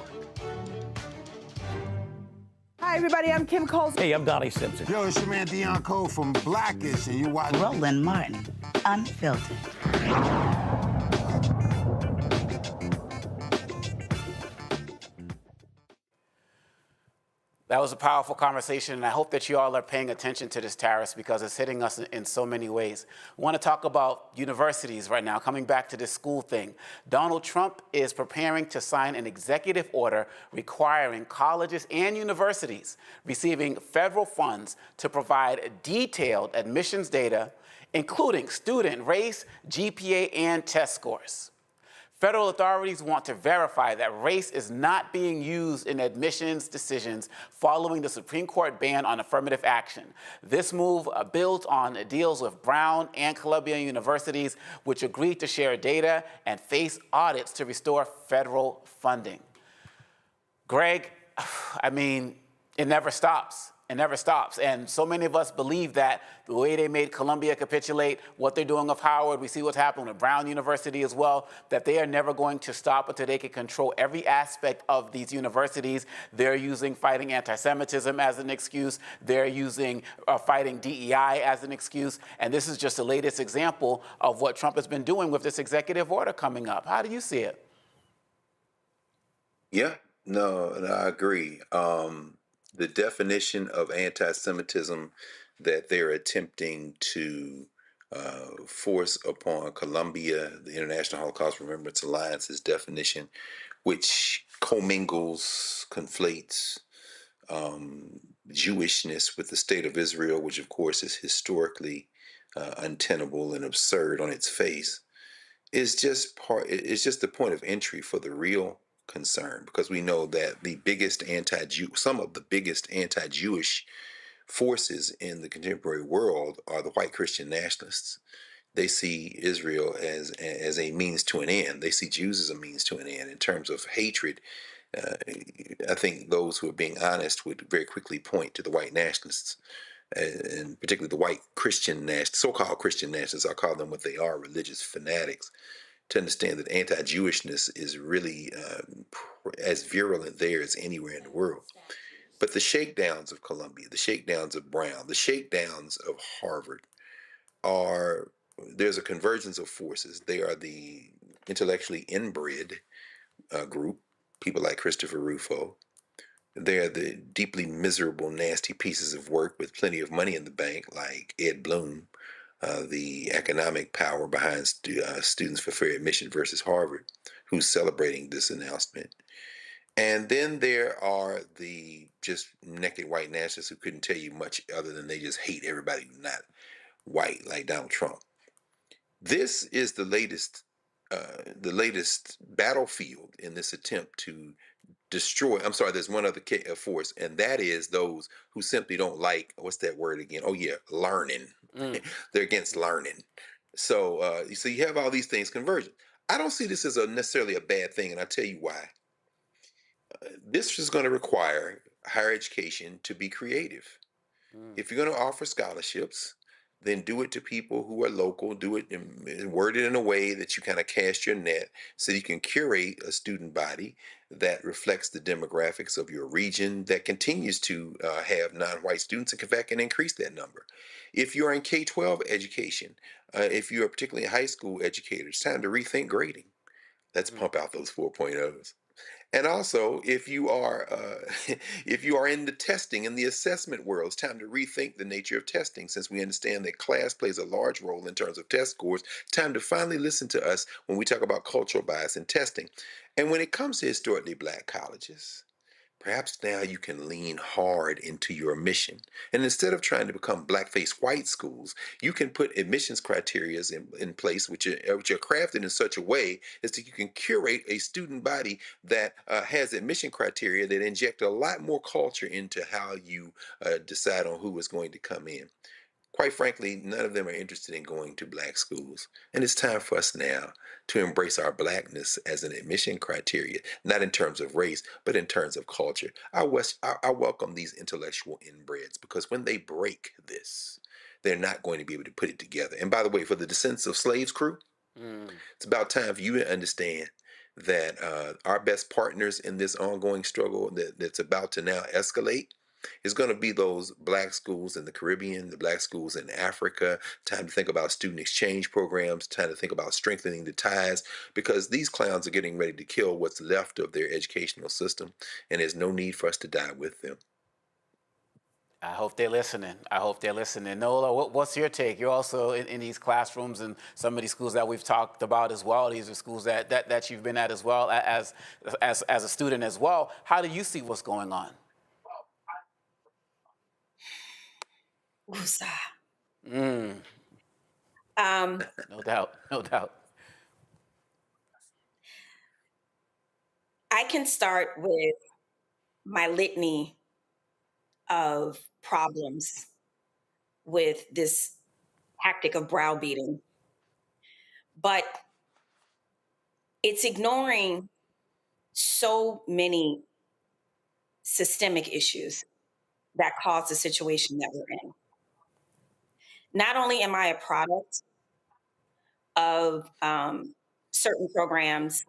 Hi, everybody. I'm Kim Coles. Hey, I'm Donnie Simpson. Yo, it's your man Deion Cole from Blackish, and you watch Roland Martin, Unfiltered. That was a powerful conversation, and I hope that you all are paying attention to this tariffs because it's hitting us in so many ways. We want to talk about universities right now, coming back to this school thing. Donald Trump is preparing to sign an executive order requiring colleges and universities receiving federal funds to provide detailed admissions data, including student race, GPA, and test scores. Federal authorities want to verify that race is not being used in admissions decisions following the Supreme Court ban on affirmative action. This move builds on deals with Brown and Columbia universities, which agreed to share data and face audits to restore federal funding. Greg, I mean, it never stops. It never stops. And so many of us believe that the way they made Columbia capitulate, what they're doing with Howard, we see what's happening with Brown University as well, that they are never going to stop until they can control every aspect of these universities. They're using fighting anti-Semitism as an excuse. They're using fighting DEI as an excuse. And this is just the latest example of what Trump has been doing with this executive order coming up. How do you see it? Yeah, no, I agree. The definition of anti-Semitism that they're attempting to force upon Columbia, the International Holocaust Remembrance Alliance's definition, which commingles, conflates Jewishness with the state of Israel, which of course is historically untenable and absurd on its face, is just the point of entry for the real concern, because we know that some of the biggest anti-Jewish forces in the contemporary world are the white Christian nationalists. They see Israel as a means to an end. They see Jews as a means to an end. In terms of hatred, I think those who are being honest would very quickly point to the white nationalists, and particularly the white Christian so-called Christian nationalists. I'll call them what they are, religious fanatics, to understand that anti-Jewishness is really as virulent there as anywhere in the world. But the shakedowns of Columbia, the shakedowns of Brown, the shakedowns of Harvard there's a convergence of forces. They are the intellectually inbred group, people like Christopher Rufo. They are the deeply miserable, nasty pieces of work with plenty of money in the bank, like Ed Bloom, the economic power behind Students for Fair Admission versus Harvard, who's celebrating this announcement. And then there are the just naked white nationalists who couldn't tell you much other than they just hate everybody who's not white, like Donald Trump. This is the latest battlefield in this attempt to destroy. I'm sorry, there's one other force, and that is those who simply don't like, what's that word again? Oh yeah, learning. They're against learning. So you have all these things converging. I don't see this as necessarily a bad thing, and I'll tell you why. This is going to require higher education to be creative. If you're going to offer scholarships, then do it to people who are local. Do it and word it in a way that you kind of cast your net so you can curate a student body that reflects the demographics of your region, that continues to have non-white students and in fact can increase that number. If you're in K-12 education, if you're particularly a high school educator, it's time to rethink grading. Let's pump out those 4.0s. And also, if you are in the testing and the assessment world, it's time to rethink the nature of testing. Since we understand that class plays a large role in terms of test scores, it's time to finally listen to us when we talk about cultural bias in testing. And when it comes to historically black colleges, perhaps now you can lean hard into your mission. And instead of trying to become blackface white schools, you can put admissions criteria in place, which are crafted in such a way as that you can curate a student body that has admission criteria that inject a lot more culture into how you decide on who is going to come in. Quite frankly, none of them are interested in going to black schools. And it's time for us now to embrace our blackness as an admission criteria, not in terms of race, but in terms of culture. I welcome these intellectual inbreds because when they break this, they're not going to be able to put it together. And by the way, for the Descendants of Slaves crew, it's about time for you to understand that our best partners in this ongoing struggle that's about to now escalate is going to be those black schools in the Caribbean, the black schools in Africa. Time to think about student exchange programs, time to think about strengthening the ties, because these clowns are getting ready to kill what's left of their educational system, and there's no need for us to die with them. I hope they're listening. I hope they're listening. Nola, what's your take? You're also in these classrooms and some of these schools that we've talked about as well. These are schools that you've been at as well as a student as well. How do you see what's going on? No doubt, no doubt. I can start with my litany of problems with this tactic of browbeating, but it's ignoring so many systemic issues that cause the situation that we're in. Not only am I a product of certain programs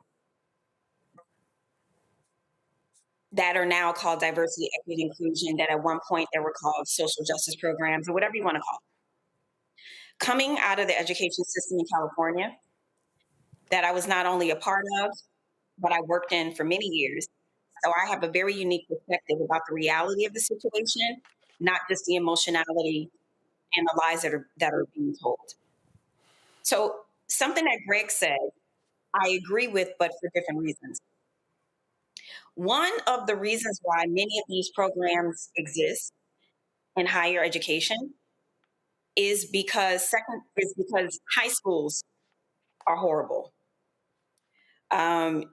that are now called diversity, equity, and inclusion, that at one point they were called social justice programs, or whatever you want to call it. Coming out of the education system in California, that I was not only a part of, but I worked in for many years. So I have a very unique perspective about the reality of the situation, not just the emotionality and the lies that are being told. So something that Greg said, I agree with, but for different reasons. One of the reasons why many of these programs exist in higher education is because high schools are horrible.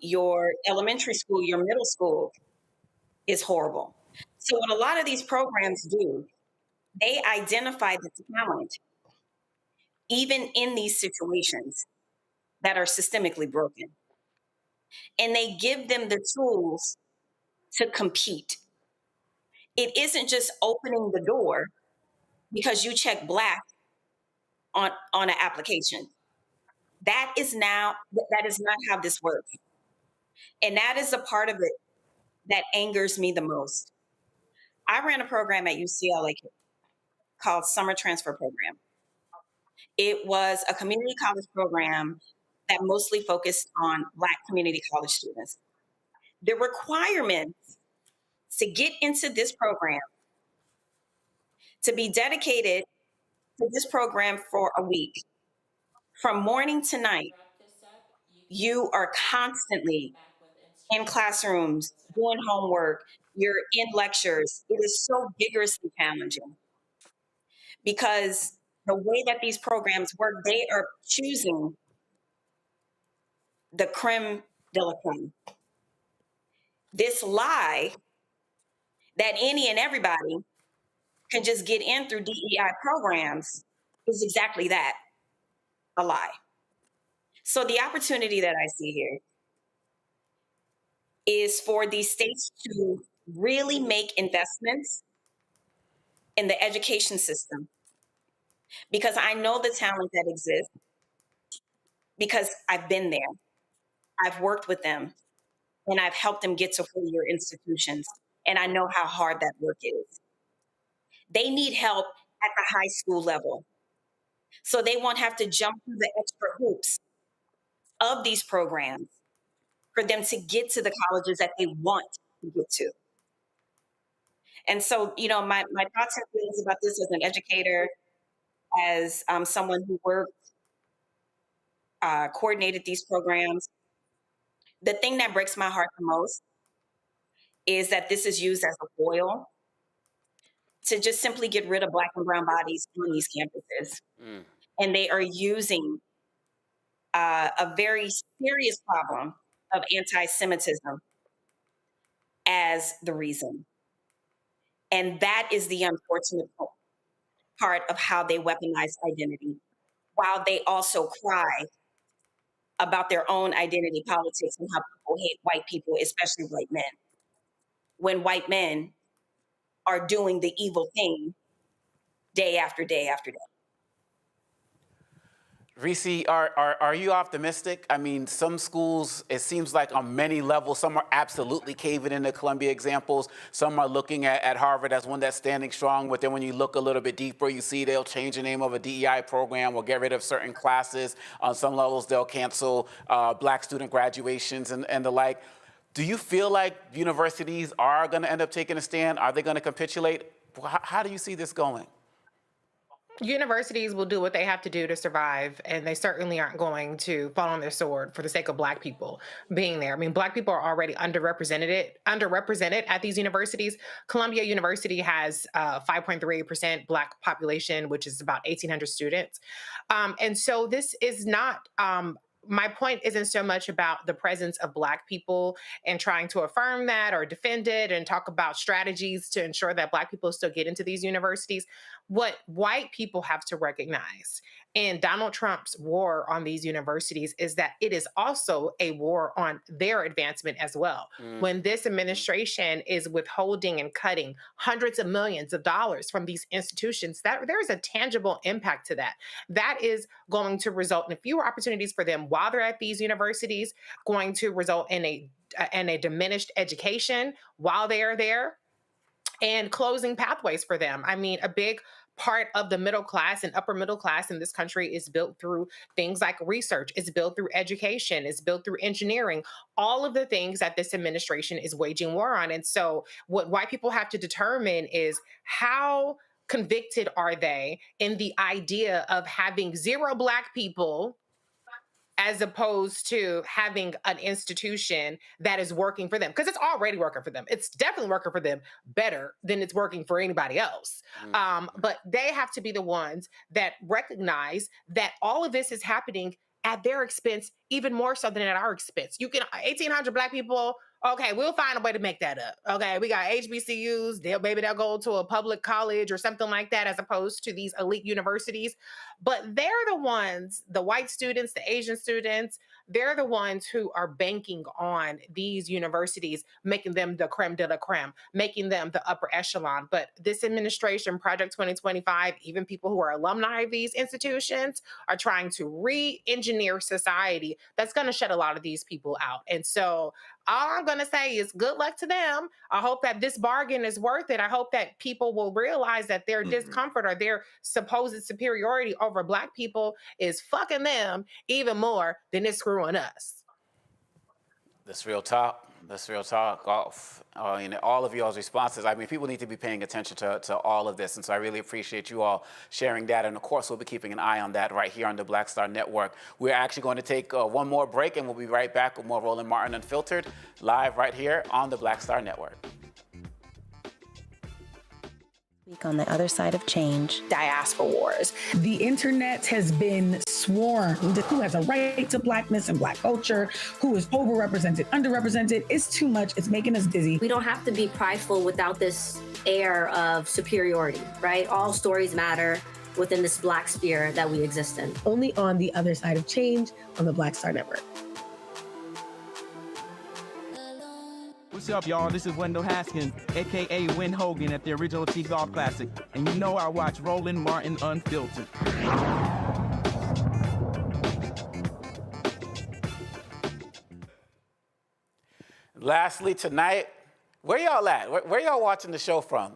Your elementary school, your middle school is horrible. So what a lot of these programs do, they identify the talent, even in these situations that are systemically broken. And they give them the tools to compete. It isn't just opening the door because you check Black on an application. That is not how this works. And that is a part of it that angers me the most. I ran a program at UCLA called Summer Transfer Program. It was a community college program that mostly focused on Black community college students. The requirements to get into this program, to be dedicated to this program for a week, from morning to night, you are constantly in classrooms, doing homework, you're in lectures. It is so vigorously challenging because the way that these programs work, they are choosing the creme de la creme. This lie that any and everybody can just get in through DEI programs is exactly that, a lie. So the opportunity that I see here is for these states to really make investments in the education system, because I know the talent that exists, because I've been there, I've worked with them, and I've helped them get to four-year institutions, and I know how hard that work is. They need help at the high school level, so they won't have to jump through the extra hoops of these programs for them to get to the colleges that they want to get to. And so, my thoughts and feelings about this as an educator, as someone who worked, coordinated these programs, the thing that breaks my heart the most is that this is used as a foil to just simply get rid of Black and brown bodies on these campuses. And they are using a very serious problem of anti-Semitism as the reason. And that is the unfortunate part of how they weaponize identity, while they also cry about their own identity politics and how people hate white people, especially white men, when white men are doing the evil thing day after day after day. Reese, are you optimistic? I mean, some schools, it seems like on many levels, some are absolutely caving into Columbia examples. Some are looking at Harvard as one that's standing strong. But then when you look a little bit deeper, you see they'll change the name of a DEI program or get rid of certain classes. On some levels, they'll cancel black student graduations and the like. Do you feel like universities are going to end up taking a stand? Are they going to capitulate? How do you see this going? Universities will do what they have to do to survive, and they certainly aren't going to fall on their sword for the sake of black people being there. I mean, black people are already underrepresented at these universities. Columbia University has 5.38% black population, which is about 1,800 students. And so this is not... my point isn't so much about the presence of black people and trying to affirm that or defend it and talk about strategies to ensure that black people still get into these universities. What white people have to recognize in Donald Trump's war on these universities is that it is also a war on their advancement as well. When this administration is withholding and cutting hundreds of millions of dollars from these institutions, that there is a tangible impact to that. That is going to result in fewer opportunities for them while they're at these universities, going to result in a diminished education while they are there, and closing pathways for them. I mean, a big part of the middle class and upper middle class in this country is built through things like research. It's built through education. It's built through engineering, all of the things that this administration is waging war on. And so what white people have to determine is how convicted are they in the idea of having zero black people as opposed to having an institution that is working for them. Because it's already working for them. It's definitely working for them better than it's working for anybody else. But they have to be the ones that recognize that all of this is happening at their expense, even more so than at our expense. You can, 1,800 black people, okay, we'll find a way to make that up. Okay, we got HBCUs, maybe they'll go to a public college or something like that as opposed to these elite universities. But they're the ones, the white students, the Asian students, they're the ones who are banking on these universities, making them the creme de la creme, making them the upper echelon. But this administration, Project 2025, even people who are alumni of these institutions are trying to re-engineer society that's going to shut a lot of these people out. And so all I'm going to say is good luck to them. I hope that this bargain is worth it. I hope that people will realize that their discomfort or their supposed superiority over black people is fucking them even more than it's screwing us. That's real talk. That's real talk. All of y'all's responses. I mean, people need to be paying attention to all of this. And so I really appreciate you all sharing that. And of course, we'll be keeping an eye on that right here on the Black Star Network. We're actually going to take one more break, and we'll be right back with more Roland Martin Unfiltered, live right here on the Black Star Network. Week on the other side of change. Diaspora wars. The internet has been swarmed. Who has a right to blackness and black culture? Who is overrepresented, underrepresented? It's too much. It's making us dizzy. We don't have to be prideful without this air of superiority, right? All stories matter within this black sphere that we exist in. Only on the other side of change on the Black Star Network. What's up, y'all? This is Wendell Haskins, a.k.a. Win Hogan at the original T-Golf Classic. And you know I watch Roland Martin Unfiltered. Lastly, tonight, where y'all at? Where y'all watching the show from?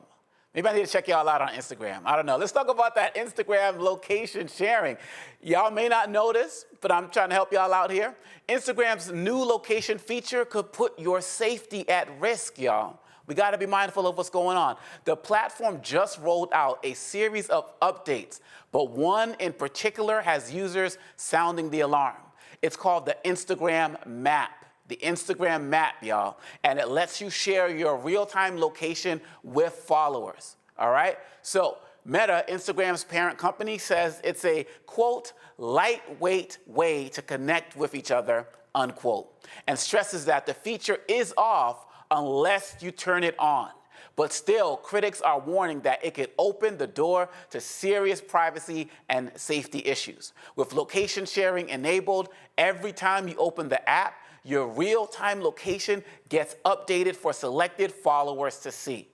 Maybe I need to check y'all out on Instagram. I don't know. Let's talk about that Instagram location sharing. Y'all may not know this, but I'm trying to help y'all out here. Instagram's new location feature could put your safety at risk, y'all. We got to be mindful of what's going on. The platform just rolled out a series of updates, but one in particular has users sounding the alarm. It's called the Instagram Map. The Instagram Map, y'all, and it lets you share your real-time location with followers, all right? So Meta, Instagram's parent company, says it's a, quote, lightweight way to connect with each other, unquote, and stresses that the feature is off unless you turn it on. But still, critics are warning that it could open the door to serious privacy and safety issues. With location sharing enabled, every time you open the app, your real-time location gets updated for selected followers to see.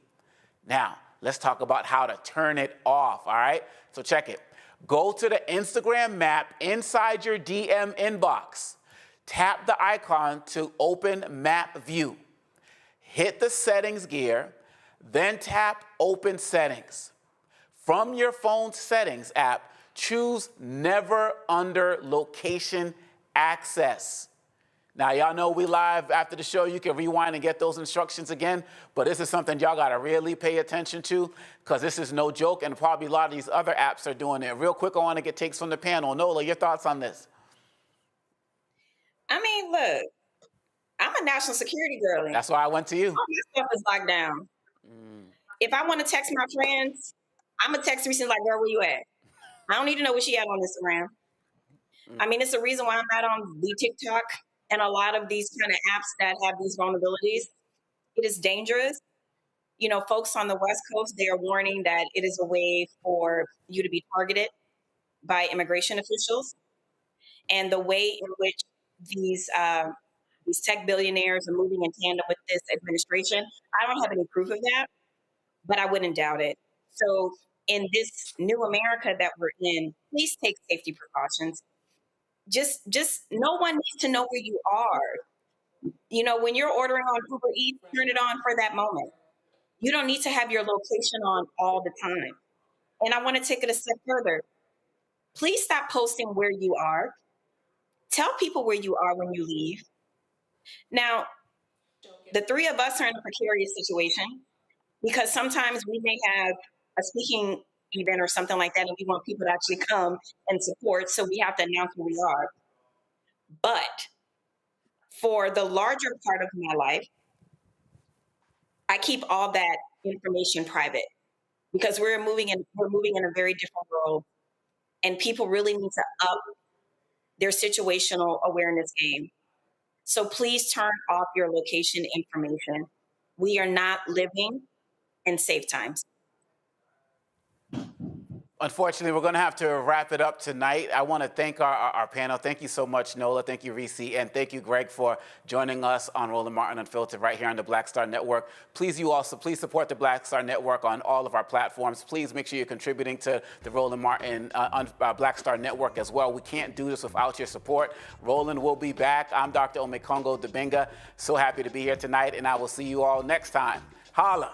Now, let's talk about how to turn it off, all right? So check it. Go to the Instagram map inside your DM inbox. Tap the icon to open map view. Hit the settings gear, then tap open settings. From your phone settings app, choose never under location access. Now, y'all know we live after the show. You can rewind and get those instructions again, but this is something y'all gotta really pay attention to because this is no joke, and probably a lot of these other apps are doing it. Real quick, I wanna get takes from the panel. Nola, your thoughts on this? I mean, look, I'm a national security girl. That's why I went to you. All my stuff is locked down. If I wanna text my friends, I'm gonna text recently like, girl, where you at? I don't need to know where she at on Instagram. I mean, it's the reason why I'm not on the TikTok and a lot of these kind of apps that have these vulnerabilities. It is dangerous. You know, folks on the West Coast, they are warning that it is a way for you to be targeted by immigration officials. And the way in which these tech billionaires are moving in tandem with this administration, I don't have any proof of that, but I wouldn't doubt it. So in this new America that we're in, please take safety precautions. Just no one needs to know where you are. You know, when you're ordering on Uber Eats, turn it on for that moment. You don't need to have your location on all the time. And I want to take it a step further. Please stop posting where you are. Tell people where you are when you leave. Now, the three of us are in a precarious situation because sometimes we may have a speaking event or something like that, and we want people to actually come and support, so we have to announce who we are. But for the larger part of my life, I keep all that information private because we're moving in a very different world, and people really need to up their situational awareness game. So please turn off your location information. We are not living in safe times. Unfortunately, we're going to have to wrap it up tonight. I want to thank our panel. Thank you so much, Nola. Thank you, Reese. And thank you, Greg, for joining us on Roland Martin Unfiltered right here on the Black Star Network. Please support the Black Star Network on all of our platforms. Please make sure you're contributing to the Roland Martin Black Star Network as well. We can't do this without your support. Roland will be back. I'm Dr. Gbenga Ajilore. So happy to be here tonight, and I will see you all next time. Holla.